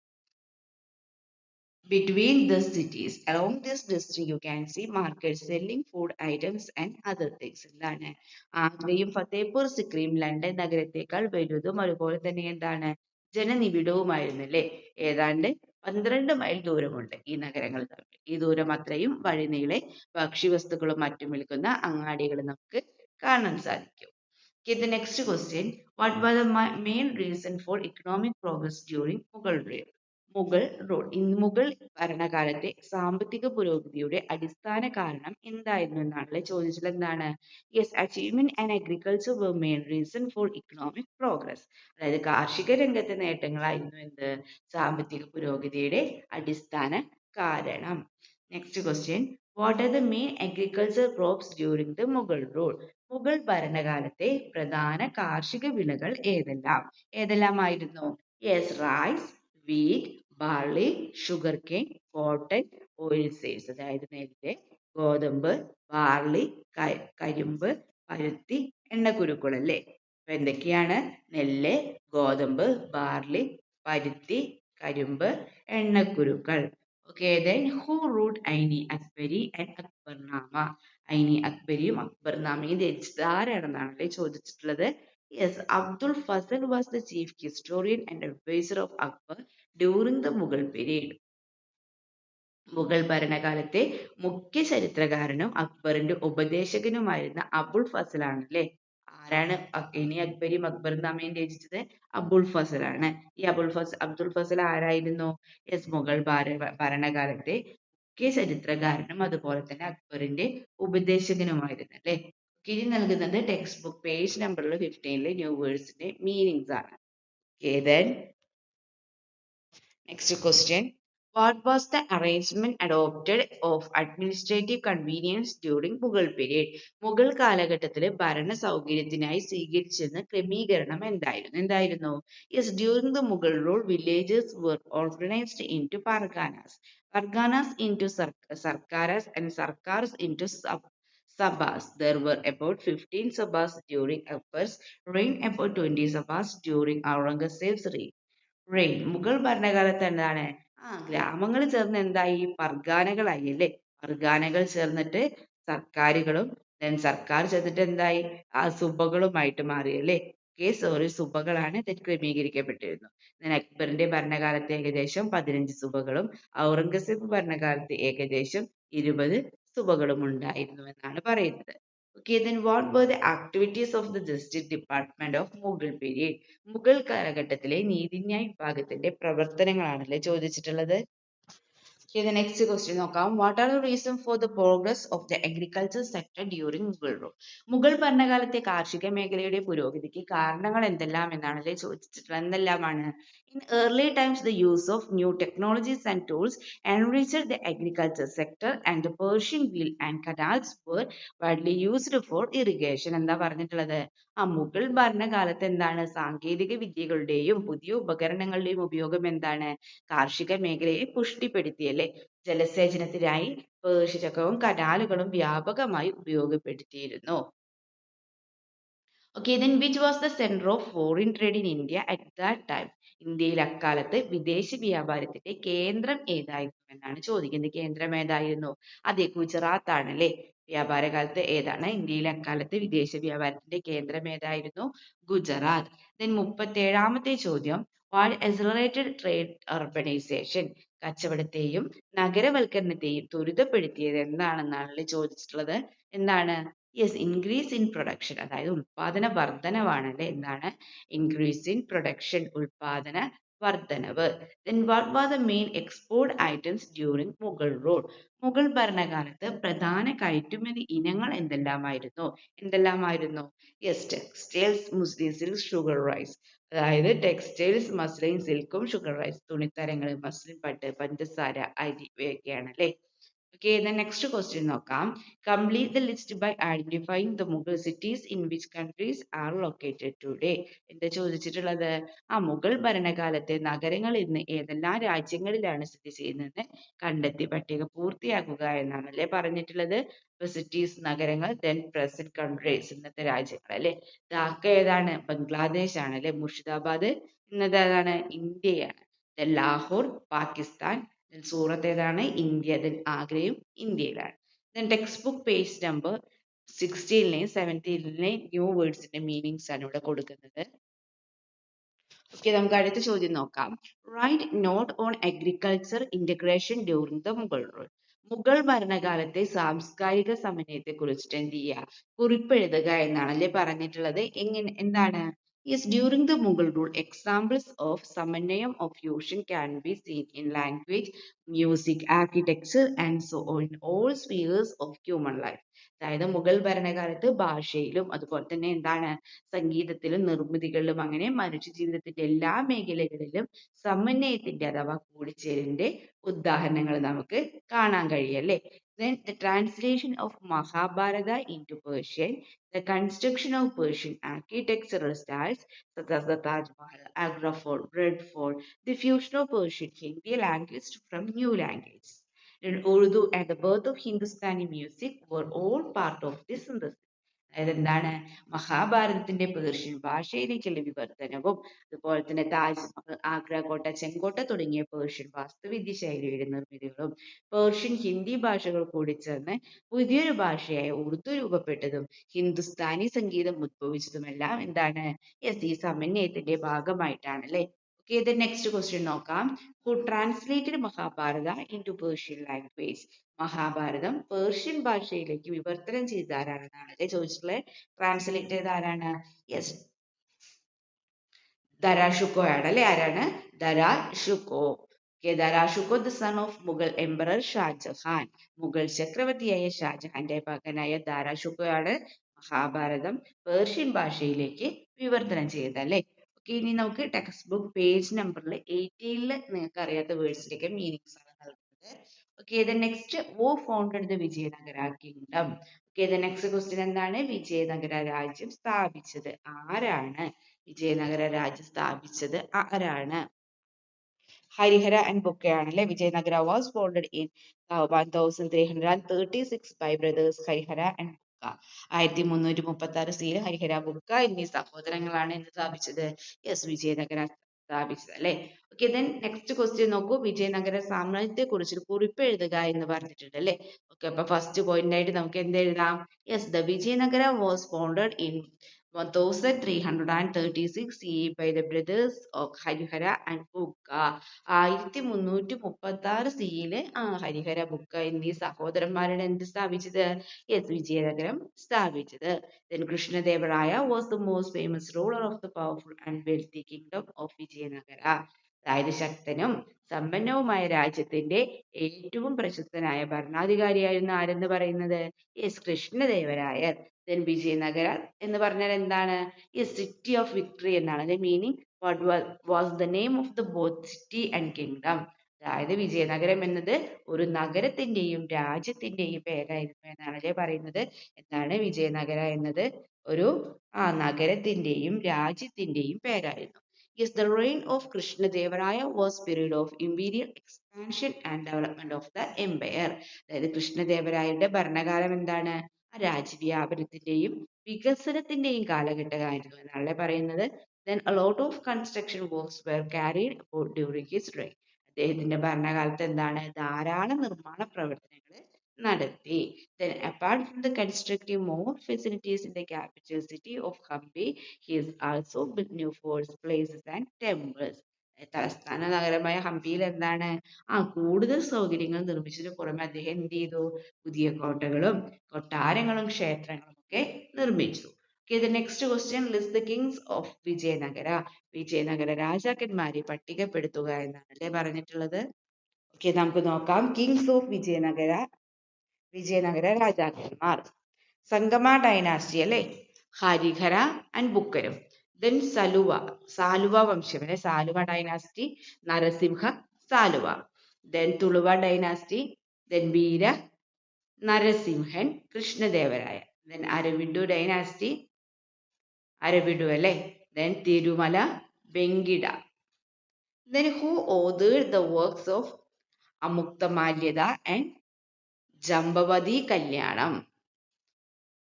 between the cities. Along this distance you can see markets selling food items and other things. എന്താണ്, ആഗ്രയും Fatehpur സിക്രിയും London നഗരത്തേക്കാൾ വലുതും അതുപോലെ തന്നെ എന്താണ്, ജനനിബിഡവുമായിരുന്നു അല്ലേ. ഏതാണ്ട് 12 mile ദൂരമുണ്ട് ഈ നഗരങ്ങൾ തമ്മിൽ. ഈ ദൂരം അത്രയും വഴിനീളെ ഭക്ഷ്യവസ്തുക്കളും മറ്റും വിൽക്കുന്ന അങ്ങാടികൾ നമുക്ക് കാണാൻ സാധിക്കും. Okay, the next question. What was the main reason for economic progress during Mughal reign? Mughal rule Mughal ഭരണകാലത്തെ സാമ്പത്തിക പുരോഗതിയുടെ അടിസ്ഥാന കാരണം എന്തായിരുന്നു എന്നാണല്ലേ ചോദിച്ചത്. എന്താണ്? Yes, achievement and agriculture were main reason for economic progress. അതായത് കാർഷിക രംഗത്തെ നേട്ടങ്ങളായിരുന്നു എന്ത്? സാമ്പത്തിക പുരോഗതിയുടെ അടിസ്ഥാന കാരണം. Next question. What are the main agriculture crops during the Mughal rule? Mughal ഭരണകാലത്തെ പ്രധാന കാർഷിക വിളകൾ ഏതെല്ലാമായിരുന്നു? Yes, rice, wheat, barley, sugar cane, cotton, oil seeds. അതായത് നെല്ല്, ഗോതമ്പ്, ബാർലി, കരിമ്പ്, പരുത്തി, എണ്ണക്കുരുക്കൾ അല്ലേ. അപ്പൊ എന്തൊക്കെയാണ്? നെല്ല്, ഗോതമ്പ്, ബാർലി, പരുത്തി, കരിമ്പ്, എണ്ണക്കുരുക്കൾ. Okay, then who wrote Aini Akbari and Akbarnama? ഐനി അക്ബരിയും അക്ബർനാമയും രചിച്ചത് ആരാണെന്നാണല്ലേ ചോദിച്ചിട്ടുള്ളത്. Yes, Abdul Fazal was the chief historian and adviser of Akbar during the Mughal period. Mughal ഭരണകാലത്തെ മുഖ്യ ചരിത്രകാരനും അക്ബറിന്റെ ഉപദേശകനുമായിരുന്ന അബുൾ ഫസൽ ആണ് അല്ലേ. ആരാണ് ഇനി അക്ബരിയും അക്ബർനാമയും രചിച്ചത്? അബുൾ ഫസൽ ആണ്. ഈ അബ്ദുൾ ഫസൽ ആരായിരുന്നു? യെസ്, മുഗൾ ഭരണകാലത്തെ മുഖ്യ ചരിത്രകാരനും അതുപോലെ തന്നെ അക്ബറിന്റെ ഉപദേശകനുമായിരുന്നു അല്ലേ. ഇനി നൽകുന്നത് text book page number 15 new വേർഡ്സിന്റെ മീനിങ്സ് ആണ്. then next question. What was the arrangement adopted of administrative convenience during Mughal period? Mughal കാലഘട്ടത്തിലെ ഭരണ സൗകര്യത്തിനായി സ്വീകരിച്ചിരുന്ന ക്രമീകരണം എന്തായിരുന്നു? Yes, during the Mughal rule, villages were organized into parganas, parganas into sarkaras, and sarkars into sabas. There were about 15 sabas during Akbar's reign, about 20 sabas during Aurangzeb's reign. Mughal ഭരണകാലത്ത് എന്താണ്? ഗ്രാമങ്ങൾ ചേർന്ന് എന്തായി? പർഗാനകളായി അല്ലേ. പർഗാനകൾ ചേർന്നിട്ട് സർക്കാരുകളും സർക്കാർ ചേർന്നിട്ട് എന്തായി? സുബകളുമായിട്ട് മാറി അല്ലേ. സുബകളാണ് ഇത് ക്രമീകരിക്കപ്പെട്ടിരുന്നു. അക്ബറിന്റെ ഭരണകാലത്ത് ഏകദേശം 15 സുബകളും ഔറംഗസേബ് ഭരണകാലത്ത് ഏകദേശം 20 സുബകളും ഉണ്ടായിരുന്നു എന്നാണ് പറയുന്നത്. Okay, then what were the activities of the Justice Department of Mughal period? Mughal കാലഘട്ടത്തിലെ നീതിന്യായ വിഭാഗത്തിന്റെ പ്രവർത്തനങ്ങളാണല്ലേ ചോദിച്ചിട്ടുള്ളത്. Okay, the next question നോക്കാം. What are the reasons for the progress of the agriculture sector during Mughal rule? Mughal ഭരണകാലത്തെ കാർഷിക മേഖലയുടെ പുരോഗതിക്ക് കാരണങ്ങൾ എന്തെല്ലാം എന്നാണല്ലേ ചോദിച്ചിട്ടുള്ളത്. എന്തെല്ലാമാണ്? In early times, the use of new technologies and tools enriched the agriculture sector, and the Persian wheel and canals were widely used for irrigation. എന്താ പറഞ്ഞിട്ടുള്ളത്? മുഗൾ ഭരണകാലത്ത് എന്താണ്? സാങ്കേതിക വിദ്യകളുടെയും പുതിയ ഉപകരണങ്ങളുടെയും ഉപയോഗം എന്താണ്? കാർഷിക മേഖലയെ പുഷ്ടിപ്പെടുത്തിയല്ലേ. ജലസേചനത്തിനായി പേർഷ്യചക്രവും കനാലുകളും വ്യാപകമായി ഉപയോഗപ്പെടുത്തിയിരുന്നു. Okay, then which was the center of foreign trade in India at that time? ഇന്ത്യയിൽ അക്കാലത്ത് വിദേശ വ്യാപാരത്തിന്റെ കേന്ദ്രം ഏതായിരുന്നു എന്നാണ് ചോദിക്കുന്നത്. കേന്ദ്രം ഏതായിരുന്നു? അതെ, ഗുജറാത്ത് ആണ് അല്ലേ. വ്യാപാരകാലത്ത് ഏതാണ് ഇന്ത്യയിൽ അക്കാലത്ത് വിദേശ വ്യാപാരത്തിന്റെ കേന്ദ്രം ഏതായിരുന്നു? ഗുജറാത്ത്. then 37ാമത്തെ ചോദ്യം. What accelerated trade urbanization? കച്ചവടത്തെയും നഗരവൽക്കരണത്തെയും ത്വരിതപ്പെടുത്തിയത് എന്താണെന്നാണല്ലേ ചോദിച്ചിട്ടുള്ളത്. എന്താണ്? യെസ്, ഇൻക്രീസ് ഇൻ പ്രൊഡക്ഷൻ, അതായത് ഉൽപാദന വർധനവാണ് അല്ലെ. എന്താണ്? ഇൻക്രീസ് ഇൻ പ്രൊഡക്ഷൻ, ഉൽപാദന വർധനവ്. then what were the main export items during Mughal rule? Mughal ഭരണകാലത്ത് പ്രധാന കയറ്റുമതി ഇനങ്ങൾ എന്തെല്ലാമായിരുന്നു? യെസ്, ടെക്സ്റ്റൈൽസ്, മുസ്ലിം സിൽക്ക്, ഷുഗർ റൈസ്. അതായത് ടെക്സ്റ്റൈൽസ്, മസ്ലിൻ സിൽക്കും ഷുഗർ റൈസ്, തുണിത്തരങ്ങൾ, മസ്ലിൻ പട്ട്, പഞ്ചസാര, അരി, ഇവയൊക്കെയാണ് അല്ലെ. Okay, the next question നോക്കാം. Complete the list by identifying the Mughal cities in which countries are located today. എന്താ ചോദിച്ചിട്ടുള്ളത്? മുഗൾ ഭരണകാലത്തെ നഗരങ്ങൾ ഇന്ന് ഏതെല്ലാം രാജ്യങ്ങളിലാണ് സ്ഥിതി ചെയ്യുന്നത് കണ്ടെത്തി പട്ടിക പൂർത്തിയാക്കുക എന്നാണല്ലേ പറഞ്ഞിട്ടുള്ളത്. cities നഗരങ്ങൾ, then present countries ഇന്നത്തെ രാജ്യങ്ങൾ അല്ലെ. ധാക്ക ഏതാണ്? ബംഗ്ലാദേശ് ആണ് അല്ലെ. മുർഷിദാബാദ് ഇന്നത്തെ ഏതാണ്? ഇന്ത്യയാണ്. then ലാഹോർ പാകിസ്ഥാൻ, സൂറത്ത് ഏതാണ്? ഇന്ത്യ. then ആഗ്രയും ഇന്ത്യയിലാണ്. then text book page number 16 17 new വേർഡ്സിന്റെ മീനിങ്സ് ആണ് ഇവിടെ കൊടുക്കുന്നത്. ഓക്കെ, നമുക്ക് അടുത്ത ചോദ്യം നോക്കാം. Write note on agriculture integration during the Mughal rule. Mughal ഭരണകാലത്തെ സാംസ്കാരിക സമന്വയത്തെ കുറിച്ചിട്ട് എന്ത് ചെയ്യുക, കുറിപ്പെഴുതുക എന്നാണല്ലേ പറഞ്ഞിട്ടുള്ളത്. എന്താണ്? Yes, during the Mughal rule examples of സമന്വയം of fusion can be seen in language, music, architecture and so on all spheres of human life. അതായത് മുഗൾ ഭരണകാലത്ത് ഭാഷയിലും അതുപോലെ തന്നെ എന്താണ്, സംഗീതത്തിലും നിർമ്മിതികളിലും അങ്ങനെ മനുഷ്യ ജീവിതത്തിന്റെ എല്ലാ മേഖലകളിലും സമന്വയത്തിന്റെ അഥവാ കൂടിച്ചേരലിന്റെ ഉദാഹരണങ്ങൾ നമുക്ക് കാണാൻ കഴിയും അല്ലേ. Then the translation of Mahabharata into Persian, the construction of Persian architectural styles such as the Taj Mahal, Agra Fort, Red Fort, the fusion of Persian Hindi language from new language, and Urdu and the birth of Hindustani music were all part of this synthesis. അതായത് എന്താണ്, മഹാഭാരതത്തിന്റെ Persian ഭാഷയിലേക്കുള്ള വിവർത്തനവും അതുപോലെ തന്നെ താജ്മഹൽ, ആഗ്ര കോട്ട, ചെങ്കോട്ട തുടങ്ങിയ Persian വാസ്തുവിദ്യ ശൈലിയുടെ നിർമ്മിതികളും Persian Hindi ഭാഷകൾ കൂടി ചേർന്ന് പുതിയൊരു ഭാഷയായ ഉറുദു രൂപപ്പെട്ടതും ഹിന്ദുസ്ഥാനി സംഗീതം ഉദ്ഭവിച്ചതുമെല്ലാം എന്താണ്, യെസ്, ഈ സമന്വയത്തിന്റെ ഭാഗമായിട്ടാണ് അല്ലെ. ഓക്കെ, ഇത് നെക്സ്റ്റ് ക്വസ്റ്റ്യൻ നോക്കാം. Who translated Mahabharata into Persian language. Mahabharatam Persian ഭാഷയിലേക്ക് വിവർത്തനം ചെയ്ത ആരാണെന്നാണ് അല്ലെ ചോദിച്ചിട്ടുള്ളത്. ട്രാൻസ്ലേറ്റ് ചെയ്ത ആരാണ്? യെസ്, ദരാഷുക്കോ ആണ് അല്ലെ. ആരാണ്? Dara Shikoh. Dara Shikoh the son of Mughal emperor Shah Jahan. മുഗൾ ചക്രവർത്തിയായ ഷാജഹാന്റെ മകനായ ദരാഷുക്കോയാണ് മഹാഭാരതം പേർഷ്യൻ ഭാഷയിലേക്ക് വിവർത്തനം ചെയ്തത് അല്ലെ. ഓക്കെ, ഇനി നമുക്ക് ടെക്സ്റ്റ് ബുക്ക് പേജ് നമ്പറിൽ 18 നിങ്ങൾക്ക് അറിയാത്ത വേർഡ്സിലേക്ക് മീനിങ്സ് ആണ് നൽകുന്നത്. Okay, the next, who founded the Vijayanagara kingdom. Okay, the next question എന്താണ്? വിജയനഗര രാജ്യം സ്ഥാപിച്ചത് ആരാണ്? വിജയനഗര രാജ്യം സ്ഥാപിച്ചത് ആരാണ്? ഹരിഹര ആൻഡ് ബുക്കയാണ് അല്ലെ. Vijayanagara was folded in 1336 by brothers Harihara and Bukka. 1336 സിയിൽ ഹരിഹര, ബുക്ക എന്നീ സഹോദരങ്ങളാണ് എന്ത് സ്ഥാപിച്ചത്? യെസ്, വിജയനഗര സ്ഥാപിച്ചത് അല്ലെ. ഓക്കെ, ദെൻ നെക്സ്റ്റ് ക്വസ്റ്റ്യൻ നോക്കൂ. വിജയനഗര സാമ്രാജ്യത്തെ കുറിച്ച് കുറിപ്പ് എഴുതുക എന്ന് പറഞ്ഞിട്ടുണ്ട് അല്ലെ. ഓക്കെ, അപ്പൊ ഫസ്റ്റ് പോയിന്റ് ആയിട്ട് നമുക്ക് എന്ത് എഴുതാം? Yes, the Vijayanagara was founded in 1336 CE by the brothers of Harihara and Bukka. 1336 സിയില് Harihara, ബുക്ക എന്നീ സഹോദരന്മാരാണ് എന്ത് സ്ഥാപിച്ചത്? യെസ്, വിജയനഗരം സ്ഥാപിച്ചത്. Then Krishnadevaraya was the most famous ruler of the powerful and wealthy kingdom of Vijayanagara. അതായത് ശക്തനും സമ്പന്നവുമായ രാജ്യത്തിന്റെ ഏറ്റവും പ്രശസ്തനായ ഭരണാധികാരിയായിരുന്നു ആരെന്ന് പറയുന്നത്? യെസ്, കൃഷ്ണദേവരായർ. Then വിജയനഗര എന്ന് പറഞ്ഞാൽ എന്താണ്? യെസ്, സിറ്റി ഓഫ് വിക്ടറി എന്നാണ് അതിന്റെ meaning. What was the name of the both city and kingdom? അതായത് വിജയനഗരം എന്നത് ഒരു നഗരത്തിന്റെയും രാജ്യത്തിന്റെയും പേരായിരുന്നു എന്നാണ് അല്ലേ പറയുന്നത്. എന്താണ്? വിജയനഗര എന്നത് ഒരു നഗരത്തിന്റെയും രാജ്യത്തിന്റെയും പേരായിരുന്നു. Yes, the reign of Krishnadevaraya was period of imperial expansion and development of the empire. അതായത് കൃഷ്ണദേവരായരുടെ ഭരണകാലം എന്താണ്? രാജ്യവ്യാപനത്തിന്റെയും വികസനത്തിന്റെയും കാലഘട്ടമായിരുന്നു എന്നാണ് പറയുന്നത്. Then a lot of construction works were carried out during his reign. അദ്ദേഹത്തിന്റെ ഭരണകാലത്ത് എന്താണ്? ധാരാളം നിർമ്മാണ പ്രവർത്തനങ്ങൾ നടത്തി. Then apart from the constructing more facilities in the capital city of Hampi, he has also built new forts, places and temples. തലസ്ഥാന നഗരമായ ഹംപിയിൽ എന്താണ്? കൂടുതൽ സൗകര്യങ്ങൾ നിർമ്മിച്ചതിന് പുറമെ അദ്ദേഹം എന്ത് ചെയ്തു? പുതിയ കോട്ടകളും കൊട്ടാരങ്ങളും ക്ഷേത്രങ്ങളും ഒക്കെ നിർമ്മിച്ചു. Okay, the next question, list the kings of Vijayanagara. Vijayanagara രാജാക്കന്മാരെ പട്ടികപ്പെടുത്തുക എന്നാണ് അല്ലേ പറഞ്ഞിട്ടുള്ളത്. ഓക്കെ, നമുക്ക് നോക്കാം. കിങ്സ് ഓഫ് വിജയനഗര രാജാക്കന്മാർ. സംഗമ ഡൈനാസ്റ്റി അല്ലെ, ഹരിഹര ആൻഡ് ബുക്കരും. ദെൻ സാലുവ വംശം അല്ലെ, Saluva dynasty, Narasimha Saluva. Then Tuluva dynasty, then Vira Narasimhan Krishnadevaraya. Then Aravidu dynasty, Aravidu അല്ലെ. Then Tirumala Venkata. Then who authored the works of Amuktamalyada and Jambavati Kalyanam?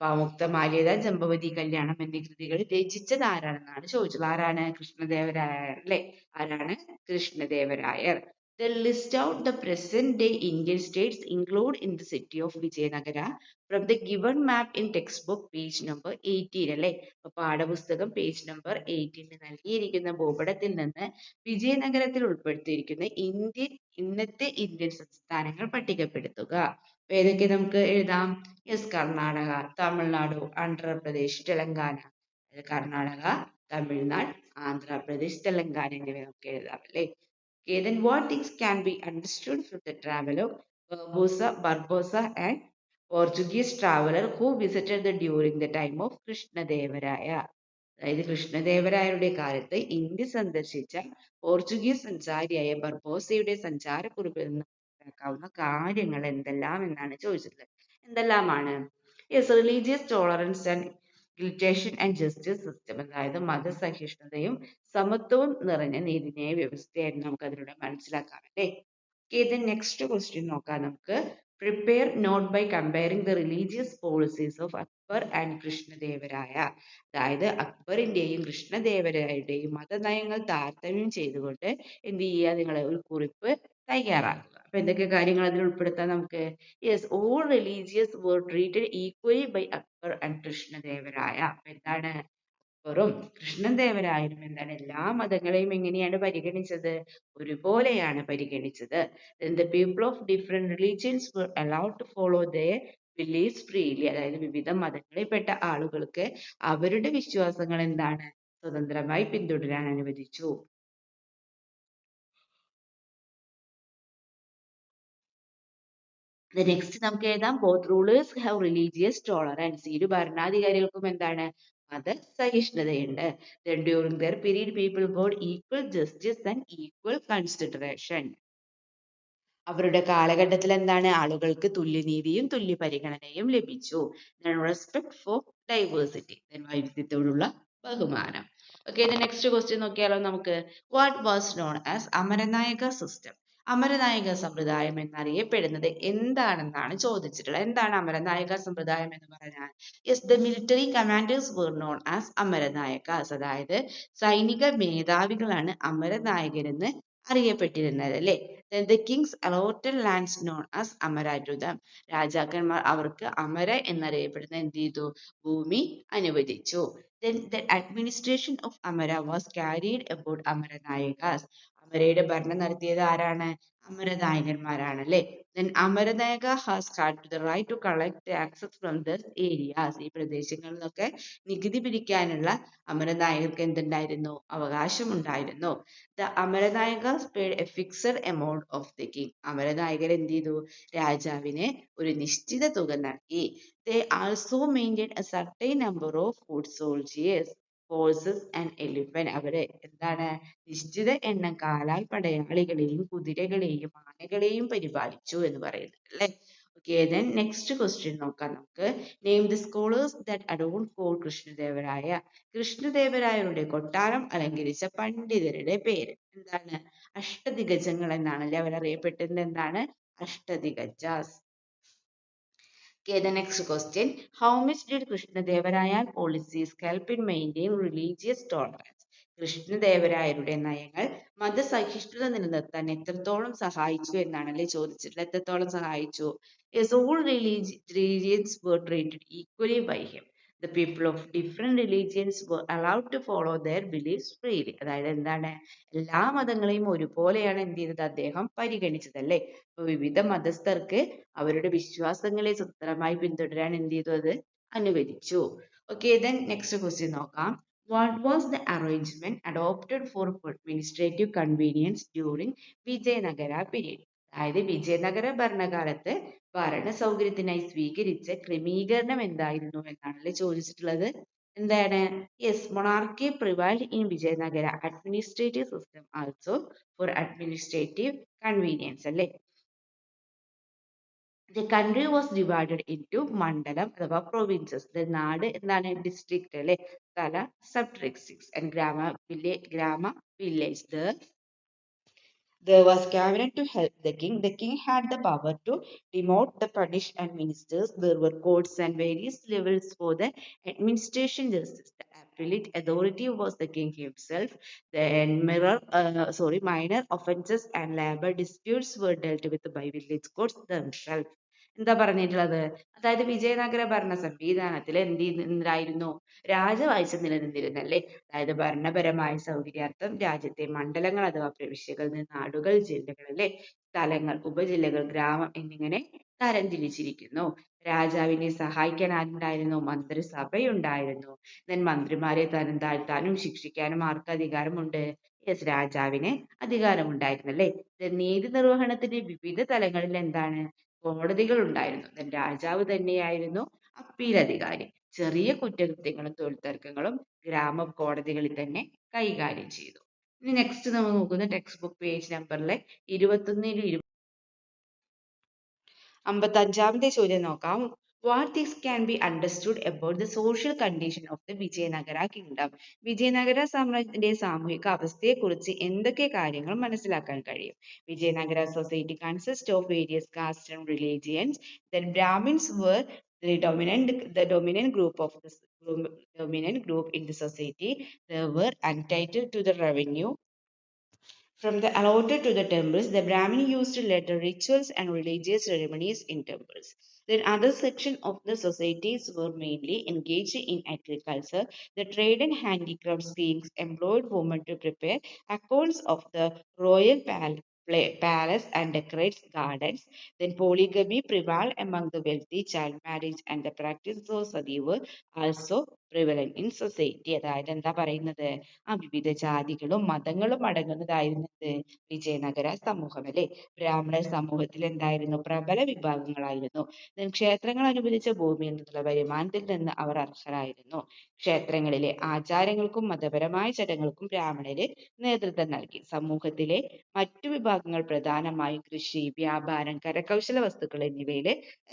Amuktamalyada, ജംബവതി കല്യാണം എന്നീ കൃതികൾ രചിച്ചത് ആരാണെന്നാണ് ചോദിച്ചത്. ആരാണ്? കൃഷ്ണദേവരായർ അല്ലെ. ആരാണ്? Krishnadevarayar. They list out the present-day Indian states included in the city of Vijayanagara from the given map in textbook page number 18 അല്ലേ. അപ്പൊ പാഠപുസ്തകം പേജ് നമ്പർ 18 നൽകിയിരിക്കുന്ന ഭൂപടത്തിൽ നിന്ന് വിജയനഗരത്തിൽ ഉൾപ്പെടുത്തിയിരിക്കുന്ന ഇന്നത്തെ ഇന്ത്യൻ സംസ്ഥാനങ്ങൾ പട്ടികപ്പെടുത്തുക. അപ്പൊ ഏതൊക്കെ നമുക്ക് എഴുതാം? യെസ്, കർണാടക, തമിഴ്നാടു, ആന്ധ്രാപ്രദേശ്, തെലങ്കാന. കർണാടക, തമിഴ്നാട്, ആന്ധ്രാപ്രദേശ്, തെലങ്കാന എന്നിവ നമുക്ക് എഴുതാം അല്ലേ. Okay, then what things can be understood from the travelogue? Barbosa and Portuguese traveler who visited during the time of Krishnadevaraya. അതായത് കൃഷ്ണദേവരായരുടെ കാലത്ത് ഇന്ത്യ സന്ദർശിച്ച പോർച്ചുഗീസ് സഞ്ചാരിയായ ബർബോസയുടെ സഞ്ചാരക്കുറിപ്പിൽ നിന്ന് മനസ്സിലാക്കാവുന്ന കാര്യങ്ങൾ എന്തെല്ലാം എന്നാണ് ചോദിച്ചിട്ടുള്ളത്. എന്തെല്ലാമാണ്? Yes, religious tolerance and equitation and justice system, അതായത് മതസഹിഷ്ണുതയും സമത്വവും നിറഞ്ഞ നീതിന്യായ വ്യവസ്ഥയായിരുന്നു നമുക്ക് അതിലൂടെ മനസ്സിലാക്കാം അല്ലേ. ഇത് നെക്സ്റ്റ് ക്വസ്റ്റ്യൻ നോക്കാം നമുക്ക്. Prepare note by comparing the religious policies of Akbar and Krishnadevaraya. അതായത് അക്ബറിന്റെയും കൃഷ്ണദേവരായരുടെയും മതനയങ്ങൾ താരതമ്യം ചെയ്തുകൊണ്ട് എന്ത് ചെയ്യുക, നിങ്ങളെ ഒരു കുറിപ്പ് തയ്യാറാക്കുക. അപ്പൊ എന്തൊക്കെ കാര്യങ്ങൾ അതിൽ ഉൾപ്പെടുത്താം നമുക്ക്? Yes, all religious were treated equally by Akbar and Krishnadevaraya. അപ്പൊ എന്താണ്? അക്ബറും കൃഷ്ണദേവരായരും എന്താണ് എല്ലാ മതങ്ങളെയും എങ്ങനെയാണ് പരിഗണിച്ചത്? ഒരുപോലെയാണ് പരിഗണിച്ചത്. Then the people of different religions were allowed to follow their beliefs freely. അതായത് വിവിധ മതങ്ങളിൽപ്പെട്ട ആളുകൾക്ക് അവരുടെ വിശ്വാസങ്ങൾ എന്താണ് സ്വതന്ത്രമായി പിന്തുടരാൻ അനുവദിച്ചു. നെക്സ്റ്റ് നമുക്ക് എഴുതാം, both rulers have religious tolerance. ഇരു ഭരണാധികാരികൾക്കും എന്താണ് മതസഹിഷ്ണുതയുണ്ട്. Then during their period people got equal justice and equal consideration. അവരുടെ കാലഘട്ടത്തിൽ എന്താണ് ആളുകൾക്ക് തുല്യനീതിയും തുല്യ പരിഗണനയും ലഭിച്ചു. Then respect for diversity. Then വൈവിധ്യത്തോടുള്ള ബഹുമാനം. Okay, the next question നോക്കിയാലോ നമുക്ക്. What was known as Amaranayaka system? Amaranayaka സമ്പ്രദായം എന്നറിയപ്പെടുന്നത് എന്താണെന്നാണ് ചോദിച്ചിട്ടുള്ളത്. എന്താണ് അമരനായക സമ്പ്രദായം എന്ന് പറഞ്ഞാൽ? Yes, the military commanders were known as അമരനായകാസ്. അതായത് സൈനിക മേധാവികളാണ് അമരനായകരെന്ന് അറിയപ്പെട്ടിരുന്നത് അല്ലേ. Then the kings allotted lands known as അമരാരുതം. രാജാക്കന്മാർ അവർക്ക് അമര എന്നറിയപ്പെടുന്ന എന്ത് ചെയ്തു? ഭൂമി അനുവദിച്ചു. Then the administration of Amara was carried about അമരനായകാസ്. അമരയുടെ ഭരണം നടത്തിയത് ആരാണ്? അമരനായകന്മാരാണ് അല്ലേ. Then Amaranayaka has had the right to collect taxes from these areas. ഈ പ്രദേശങ്ങളിൽ നിന്നൊക്കെ നികുതി പിരിക്കാനുള്ള അമരനായകർക്ക് എന്തുണ്ടായിരുന്നു? അവകാശമുണ്ടായിരുന്നു. The അമരനായകാസ് paid a fixed amount of the king. അമരനായകർ എന്ത് ചെയ്തു? രാജാവിന് ഒരു നിശ്ചിത തുക നൽകി. They also maintained a certain number of foot soldiers, horses and elephant. അവര് എന്താണ് നിശ്ചിത എണ്ണം കാലാൽ പടയാളികളെയും കുതിരകളെയും ആനകളെയും പരിപാലിച്ചു എന്ന് പറയുന്നത് അല്ലേ. Okay, then next question നോക്കാം നമുക്ക്. Name the scholars that adorned court Krishnadevaraya. കൃഷ്ണദേവരായരുടെ കൊട്ടാരം അലങ്കരിച്ച പണ്ഡിതരുടെ പേര് എന്താണ്? അഷ്ടദിഗജങ്ങൾ എന്നാണല്ലേ അവരറിയപ്പെട്ടത്. എന്താണ്? അഷ്ടദിഗജാസ്. Okay, the next question. How much did Krishnadevaraya policies help in maintain religious tolerance? കൃഷ്ണദേവരായരുടെ നയങ്ങൾ മതസഹിഷ്ണുത നിലനിർത്താൻ എത്രത്തോളം സഹായിച്ചു എന്നാണല്ലേ ചോദിച്ചിട്ടുള്ളത്. എത്രത്തോളം സഹായിച്ചു? Yes, all religions were treated equally by him. The people of different religions were allowed to follow their beliefs freely. അതായത് എന്താണ് എല്ലാ മതങ്ങളെയും ഒരുപോലെയാണ് എന്ത് ചെയ്തത്? അദ്ദേഹം പരിഗണിച്ചതല്ലേ. അപ്പൊ വിവിധ മതസ്ഥർക്ക് അവരുടെ വിശ്വാസങ്ങളെ സ്വതന്ത്രമായി പിന്തുടരാൻ എന്ത് ചെയ്തു? അത് അനുവദിച്ചു. Okay, then next question നോക്കാം. What was the arrangement adopted for administrative convenience during Vijayanagara period? അതായത് വിജയനഗര ഭരണകാലത്ത് ഭരണ സൗകര്യത്തിനായി സ്വീകരിച്ച ക്രമീകരണം എന്തായിരുന്നു എന്നാണല്ലേ ചോദിച്ചിട്ടുള്ളത്. എന്താണ്? Yes, monarchy prevailed in Vijayanagara administrative system also for administrative convenience അല്ലേ. The country was divided into മണ്ഡലം അഥവാ provinces. The നാട് എന്താണ്? district അല്ലേ. സ്ഥല sub districts and ഗ്രാമ village. There was cabinet to help the king. The king had the power to demote the punish and ministers. There were courts and various levels for the administration justice. The appellate authority was the king himself. Then minor offences and labor disputes were dealt with by village courts themselves. എന്താ പറഞ്ഞിട്ടുള്ളത്? അതായത് വിജയനഗര ഭരണ സംവിധാനത്തിൽ എന്തായിരുന്നു? രാജവാഴ്ച നിലനിന്നിരുന്നല്ലേ? അതായത് ഭരണപരമായ സൗകര്യാർത്ഥം രാജ്യത്തെ മണ്ഡലങ്ങൾ അഥവാ പ്രവിശ്യകൾ, നാടുകൾ, ജില്ലകൾ അല്ലെ, സ്ഥലങ്ങൾ, ഉപജില്ലകൾ, ഗ്രാമം എന്നിങ്ങനെ തരംതിരിച്ചിരിക്കുന്നു. രാജാവിനെ സഹായിക്കാൻ ആരുണ്ടായിരുന്നു? മന്ത്രിസഭയുണ്ടായിരുന്നു. then മന്ത്രിമാരെ തരം താഴ്ത്താനും ശിക്ഷിക്കാനും ആർക്ക് അധികാരമുണ്ട്? യെസ്, രാജാവിന് അധികാരമുണ്ടായിരുന്നു അല്ലേ? നീതി നിർവഹണത്തിന്റെ വിവിധ തലങ്ങളിൽ എന്താണ്? കോടതികൾ ഉണ്ടായിരുന്നു. then രാജാവ് തന്നെയായിരുന്നു അപ്പീൽ അധികാരി. ചെറിയ കുറ്റകൃത്യങ്ങളും തൊഴിൽ തർക്കങ്ങളും ഗ്രാമ കോടതികളിൽ തന്നെ കൈകാര്യം ചെയ്തു. ഇനി നെക്സ്റ്റ് നമ്മൾ നോക്കുന്ന ടെക്സ്റ്റ് ബുക്ക് പേജ് നമ്പറിലെ 21 55-ാമത്തെ ചോദ്യം നോക്കാം. What this can be understood about the social condition of the Vijayanagara kingdom? Vijayanagara സാമ്രാജ്യത്തിന്റെ സാമൂഹിക അവസ്ഥയെക്കുറിച്ച് എന്തൊക്കെ കാര്യങ്ങൾ മനസ്സിലാക്കാൻ കഴിയും? Vijayanagara society consists of various castes and religions. Then Brahmins were the dominant group in the society. They were entitled to the revenue from the allotted to the temples. The Brahmin used later rituals and religious ceremonies in temples. Then other sections of the societies were mainly engaged in agriculture. The trade and handicrafts kings employed women to prepare accounts of the royal palace and decorate gardens. Then polygamy prevailed among the wealthy. Child marriage and the practice of sati were also prevalent in society. അതായത് എന്താ പറയുന്നത്? വിവിധ ജാതികളും മതങ്ങളും അടങ്ങുന്നതായിരുന്നത് വിജയനഗര സമൂഹം അല്ലെ? ബ്രാഹ്മണ സമൂഹത്തിൽ എന്തായിരുന്നു? പ്രബല വിഭാഗങ്ങളായിരുന്നു. ക്ഷേത്രങ്ങൾ അനുവദിച്ച ഭൂമിയിൽ നിന്നുള്ള വരുമാനത്തിൽ നിന്ന് അവർ അർഹരായിരുന്നു. ക്ഷേത്രങ്ങളിലെ ആചാരങ്ങൾക്കും മതപരമായ ചടങ്ങുകൾക്കും ബ്രാഹ്മണര് നേതൃത്വം നൽകി. സമൂഹത്തിലെ മറ്റു വിഭാഗങ്ങൾ പ്രധാനമായും കൃഷി, വ്യാപാരം, കരകൗശല വസ്തുക്കൾ എന്നിവയിൽ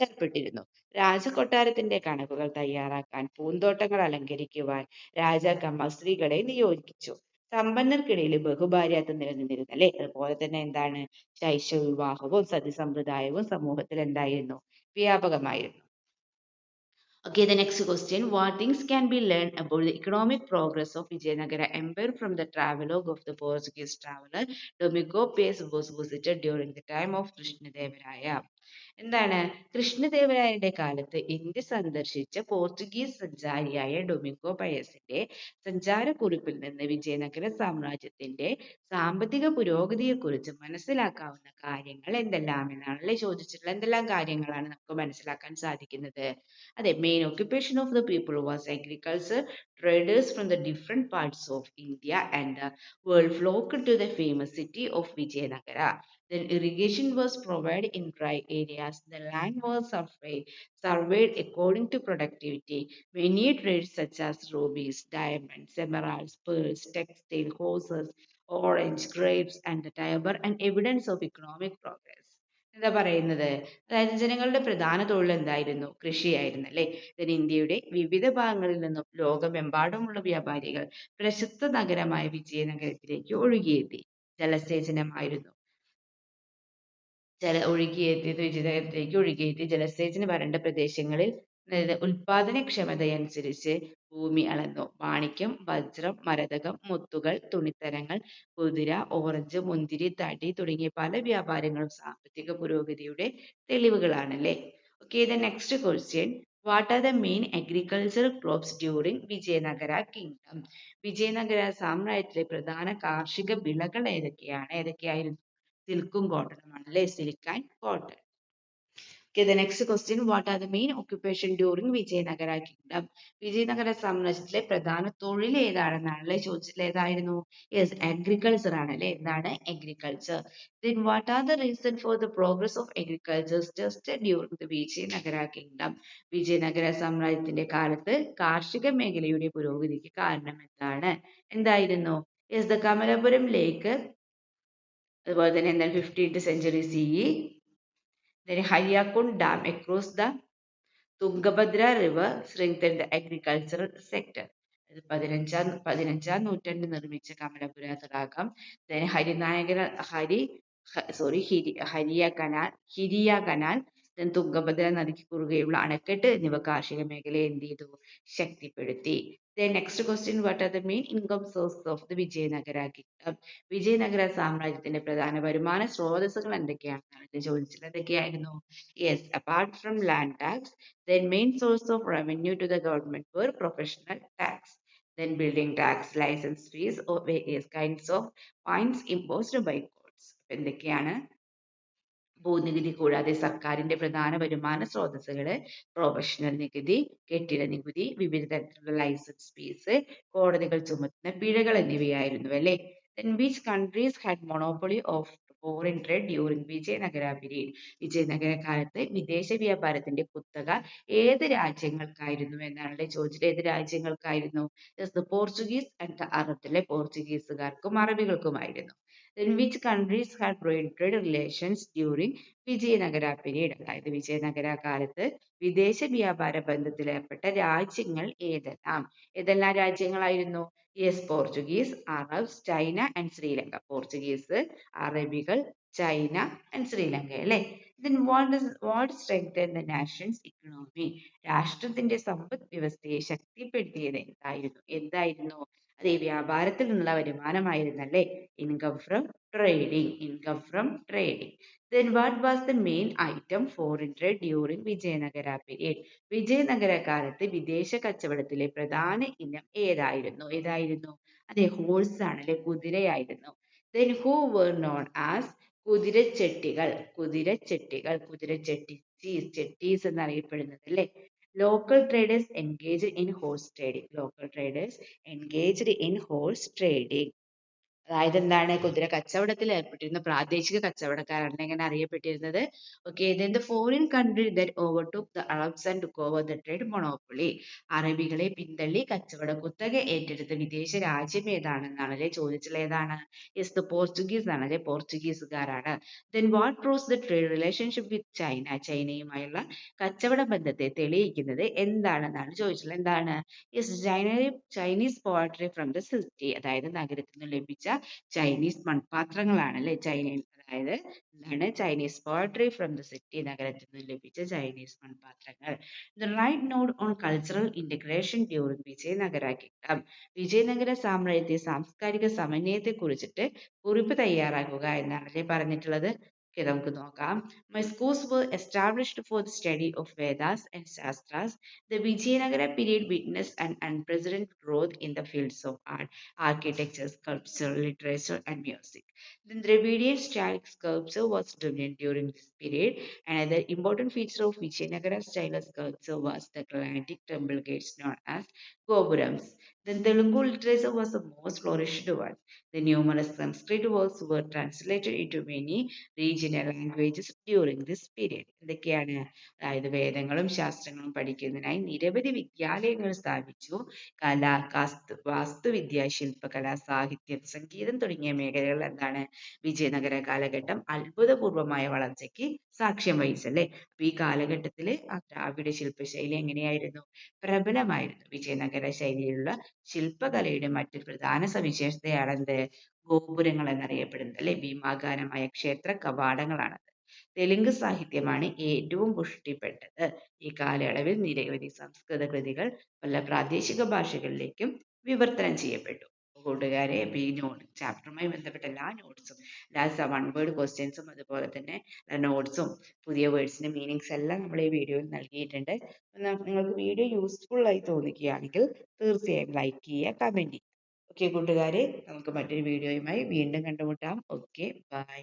ഏർപ്പെട്ടിരുന്നു. രാജകൊട്ടാരത്തിന്റെ കണക്കുകൾ തയ്യാറാക്കാൻ, പൂന്തോട്ടങ്ങൾ അലങ്കരിക്കുവാൻ രാജാക്കന്മാർ സ്ത്രീകളെ നിയോഗിച്ചു. സമ്പന്നർക്കിടയിൽ ബഹുഭാര്യാത്വം നിലനിന്നിരുന്നു അല്ലെ? അതുപോലെ തന്നെ എന്താണ്? ശൈശവ വിവാഹവും സതിസമ്പ്രദായവും സമൂഹത്തിൽ എന്തായിരുന്നു? വ്യാപകമായിരുന്നു. Okay, the next question. What things can be learned about the economic progress of Vijayanagara Empire from the travelogue of the Portuguese traveler Domingo Pais was visited during the time of Krishnadevaraya? എന്താണ്? കൃഷ്ണദേവരായരുടെ കാലത്ത് India സന്ദർശിച്ച Portuguese സഞ്ചാരിയായ Domingo പയസിന്റെ സഞ്ചാരക്കുറിപ്പിൽ നിന്ന് വിജയനഗര സാമ്രാജ്യത്തിന്റെ സാമ്പത്തിക പുരോഗതിയെക്കുറിച്ച് മനസ്സിലാക്കാവുന്ന കാര്യങ്ങൾ എന്തെല്ലാം എന്നാണല്ലേ ചോദിച്ചിട്ടുള്ളത്? എന്തെല്ലാം കാര്യങ്ങളാണ് നമുക്ക് മനസ്സിലാക്കാൻ സാധിക്കുന്നത്? അതെ, main occupation of the people was agriculture. Traders from the different parts of India and the world flocked to the famous city of Vijayanagara. Then irrigation was provided in dry areas. The land was surveyed according to productivity. Many trades such as rubies, diamonds, emeralds, pearls, textile, horses, orange, grapes, and the timber and evidence of economic progress. എന്താ പറയുന്നത്? അതായത് ജനങ്ങളുടെ പ്രധാന തൊഴിൽ എന്തായിരുന്നു? കൃഷിയായിരുന്നു അല്ലെ? ഇന്ത്യയുടെ വിവിധ ഭാഗങ്ങളിൽ നിന്നും ലോകമെമ്പാടുമുള്ള വ്യാപാരികൾ പ്രശസ്ത നഗരമായ വിജയനഗരത്തിലേക്ക് ഒഴുകിയെത്തി. ജലസേചനമായിരുന്നു ഒഴുകിയെത്തി ജലസേചന വരണ്ട പ്രദേശങ്ങളിൽ ഉൽപാദനക്ഷമതയനുസരിച്ച് ഭൂമി അളന്നു. മാണിക്യം, വജ്രം, മരതകം, മുത്തുകൾ, തുണിത്തരങ്ങൾ, കുതിര, ഓറഞ്ച്, മുന്തിരി, തടി തുടങ്ങിയ പല വ്യാപാരങ്ങളും സാമ്പത്തിക പുരോഗതിയുടെ തെളിവുകളാണ് അല്ലേ? Okay, the next question. What are the main agricultural crops during Vijayanagara kingdom? Vijayanagara സാമ്രാജ്യത്തിലെ പ്രധാന കാർഷിക വിളകൾ ഏതൊക്കെയായിരുന്നു? സിൽക്കും കോട്ടണുമാണ് അല്ലേ? Silk and cotton. Okay, the next question. What are the main occupation during Vijayanagara kingdom? Vijayanagara സാമ്രാജ്യത്തിലെ പ്രധാന തൊഴിൽ ഏതാണെന്നാണല്ലേ ചോദിച്ചിട്ടുള്ളത്? ഏതായിരുന്നു? Yes, agriculture ആണല്ലേ? എന്താണ്? agriculture. Then what are the reason for the progress of agriculture just during the Vijayanagara kingdom? Vijayanagara സാമ്രാജ്യത്തിന്റെ കാലത്ത് കാർഷിക മേഖലയുടെ പുരോഗതിക്ക് കാരണം എന്തായിരുന്നു? Yes, the കമലപുരം ലേക്ക്, അതുപോലെ തന്നെ എന്താണ് 15th century CE. Then Haryakund Dam across the Tungabhadra River strengthened the agricultural sector. 15ാം നൂറ്റാണ്ടിൽ നിർമ്മിച്ച കമലപുര തടാകം, then ഹിരിയ കനാൽ then തുംഗഭദ്ര നദിക്ക് കുറുകെയുള്ള അണക്കെട്ട് എന്നിവ കാർഷിക മേഖലയെ എന്ത് ചെയ്തു? ശക്തിപ്പെടുത്തി. Then next question, what are the main income sources of the Vijayanagara kingdom? Vijayanagara സാമ്രാജ്യത്തിന്റെ പ്രധാന വരുമാന സ്രോതസ്സുകൾ എന്തൊക്കെയാണെന്നാണ് ഇത് ചോദിച്ചത്. എന്തൊക്കെയായിരുന്നു? Yes, apart from land tax, then main source of revenue to the government were professional tax. Then building tax, license fees, or various kinds of fines imposed by courts. എന്തൊക്കെയാണ്? ഭൂനികുതി കൂടാതെ സർക്കാരിന്റെ പ്രധാന വരുമാന സ്രോതസ്സുകള് പ്രൊഫഷണൽ നികുതി, കെട്ടിട നികുതി, വിവിധ തരത്തിലുള്ള ലൈസൻസ് ഫീസ്, കോടതികൾ ചുമത്തുന്ന പിഴകൾ എന്നിവയായിരുന്നു അല്ലെ. Then which countries had monopoly of foreign trade during Vijayanagara period? Vijayanagara കാലത്ത് വിദേശ വ്യാപാരത്തിന്റെ കുത്തക ഏത് രാജ്യങ്ങൾക്കായിരുന്നു എന്നാണ് ചോദിച്ചത്. ഏത് രാജ്യങ്ങൾക്കായിരുന്നു? പോർച്ചുഗീസ് ആൻഡ് അറബിലെ പോർച്ചുഗീസുകാർക്കും അറബികൾക്കുമായിരുന്നു. Then which countries had prohibited relations during Vijayanagara period? അതായത് വിജയനഗര കാലത്ത് വിദേശ വ്യാപാര ബന്ധത്തിലേർപ്പെട്ട രാജ്യങ്ങൾ ഏതെല്ലാം? ഏതെല്ലാം രാജ്യങ്ങളായിരുന്നു? Yes, Portuguese, Arabs, China and Sri Lanka. Portuguese, അറബികൾ, ചൈന ആൻഡ് ശ്രീലങ്ക അല്ലെ. Then what strengthened the nation's economy? രാഷ്ട്രത്തിന്റെ സമ്പദ് വ്യവസ്ഥയെ ശക്തിപ്പെടുത്തിയത് എന്തായിരുന്നു? എന്തായിരുന്നു? അത് ഈ വ്യാപാരത്തിൽ നിന്നുള്ള വരുമാനമായിരുന്നല്ലേ. Income from trading. Income from trading. Then what was the main item foreign trade during Vijayanagara period? Vijayanagara കാലത്ത് വിദേശ കച്ചവടത്തിലെ പ്രധാന ഇനം ഏതായിരുന്നു? ഏതായിരുന്നു? അതെ, ഹോഴ്സ് ആണ് അല്ലെ, കുതിരയായിരുന്നു. Then who were known as കുതിരച്ചെട്ടികൾ? കുതിരച്ചെട്ടികൾ, ചെട്ടീസ് എന്നറിയപ്പെടുന്നത് അല്ലെ. Local traders engaged in horse trading. Local traders engaged in horse trading. അതായത് എന്താണ്? കുതിര കച്ചവടത്തിൽ ഏർപ്പെട്ടിരുന്ന പ്രാദേശിക കച്ചവടക്കാരാണ് എങ്ങനെ അറിയപ്പെട്ടിരുന്നത്? Okay, then the foreign country that overtook the Arabs and took over the trade monopoly. അറബികളെ പിന്തള്ളി കച്ചവട കുത്തക ഏറ്റെടുത്ത വിദേശ രാജ്യം ഏതാണെന്നാണ് അല്ലെ ചോദിച്ചുള്ള. ഏതാണ്? Yes, the Portuguese ആണ് അല്ലെ, പോർച്ചുഗീസുകാരാണ്. Then what proves the trade relationship with China? ചൈനയുമായുള്ള കച്ചവട ബന്ധത്തെ തെളിയിക്കുന്നത് എന്താണെന്നാണ് ചോദിച്ചുള്ളത്. എന്താണ്? Yes, Chinese pottery from the city. അതായത് നഗരത്തിൽ നിന്ന് ലഭിച്ച ചൈനീസ് മൺപാത്രങ്ങളാണ് അല്ലെ. അതായത് എന്താണ്? Chinese poetry from the city. നഗരത്തിൽ നിന്ന് ലഭിച്ച ചൈനീസ് മൺപാത്രങ്ങൾ. The right note on cultural integration during Vijayanagara kingdom. Vijayanagara സാമ്രാജ്യത്തെ സാംസ്കാരിക സമന്വയത്തെ കുറിച്ചിട്ട് കുറിപ്പ് തയ്യാറാക്കുക എന്നാണ് അല്ലെ പറഞ്ഞിട്ടുള്ളത്. Okay, നമുക്ക് നോക്കാം. My schools were established for the study of Vedas and Shastras. The Vijayanagara period witnessed an unprecedented growth in the fields of art, architecture, sculpture, literature, and music. The Dravidian style sculpture was dominant during this period. Another important feature of Vijayanagara style sculpture was the gigantic temple gates known as Gopurams. The Telugu literature was the most flourished one. The numerous Sanskrit works were translated into many regional languages during this period. എന്തൊക്കെയാണ്? അതായത് വേദങ്ങളും ശാസ്ത്രങ്ങളും പഠിക്കുന്നതിനായി നിരവധി വിദ്യാലയങ്ങൾ സ്ഥാപിച്ചു. കല, വാസ്തുവിദ്യ, ശില്പകല, സാഹിത്യം, സംഗീതം തുടങ്ങിയ മേഖലകൾ എന്താണ്? വിജയനഗര കാലഘട്ടം അത്ഭുതപൂർവമായ വളർച്ചയ്ക്ക് സാക്ഷ്യം വഹിച്ചല്ലേ. അപ്പൊ ഈ കാലഘട്ടത്തില് ആ ദ്രാവിഡ ശില്പശൈലി എങ്ങനെയായിരുന്നു? പ്രബലമായിരുന്നു. വിജയനഗര ശൈലിയിലുള്ള ശില്പകലയുടെ മറ്റൊരു പ്രധാന സവിശേഷതയാണ് എന്ത്? ഗോപുരങ്ങൾ എന്നറിയപ്പെടുന്നത് അല്ലെ. ഭീമാകാരമായ ക്ഷേത്ര കവാടങ്ങളാണ്. തെലുങ്ക് സാഹിത്യമാണ് ഏറ്റവും പുഷ്ടിപ്പെട്ടത്. ഈ കാലയളവിൽ നിരവധി സംസ്കൃത കൃതികൾ പല പ്രാദേശിക ഭാഷകളിലേക്കും വിവർത്തനം ചെയ്യപ്പെട്ടു. കൂട്ടുകാരെ, ഈ ചാപ്റ്ററുമായി ബന്ധപ്പെട്ട എല്ലാ നോട്ട്സും, എല്ലാ വൺ വേർഡ് ക്വസ്റ്റ്യൻസും, അതുപോലെ തന്നെ നോട്ട്സും പുതിയ വേർഡ്സിന്റെ മീനിങ്സ് എല്ലാം നമ്മൾ ഈ വീഡിയോയിൽ നൽകിയിട്ടുണ്ട്. നിങ്ങൾക്ക് വീഡിയോ യൂസ്ഫുൾ ആയി തോന്നുകയാണെങ്കിൽ തീർച്ചയായും ലൈക്ക് ചെയ്യുക, കമന്റ് ചെയ്യുക. ഓക്കെ കൂട്ടുകാരെ, നമുക്ക് മറ്റൊരു വീഡിയോയുമായി വീണ്ടും കണ്ടുമുട്ടാം. Okay, by.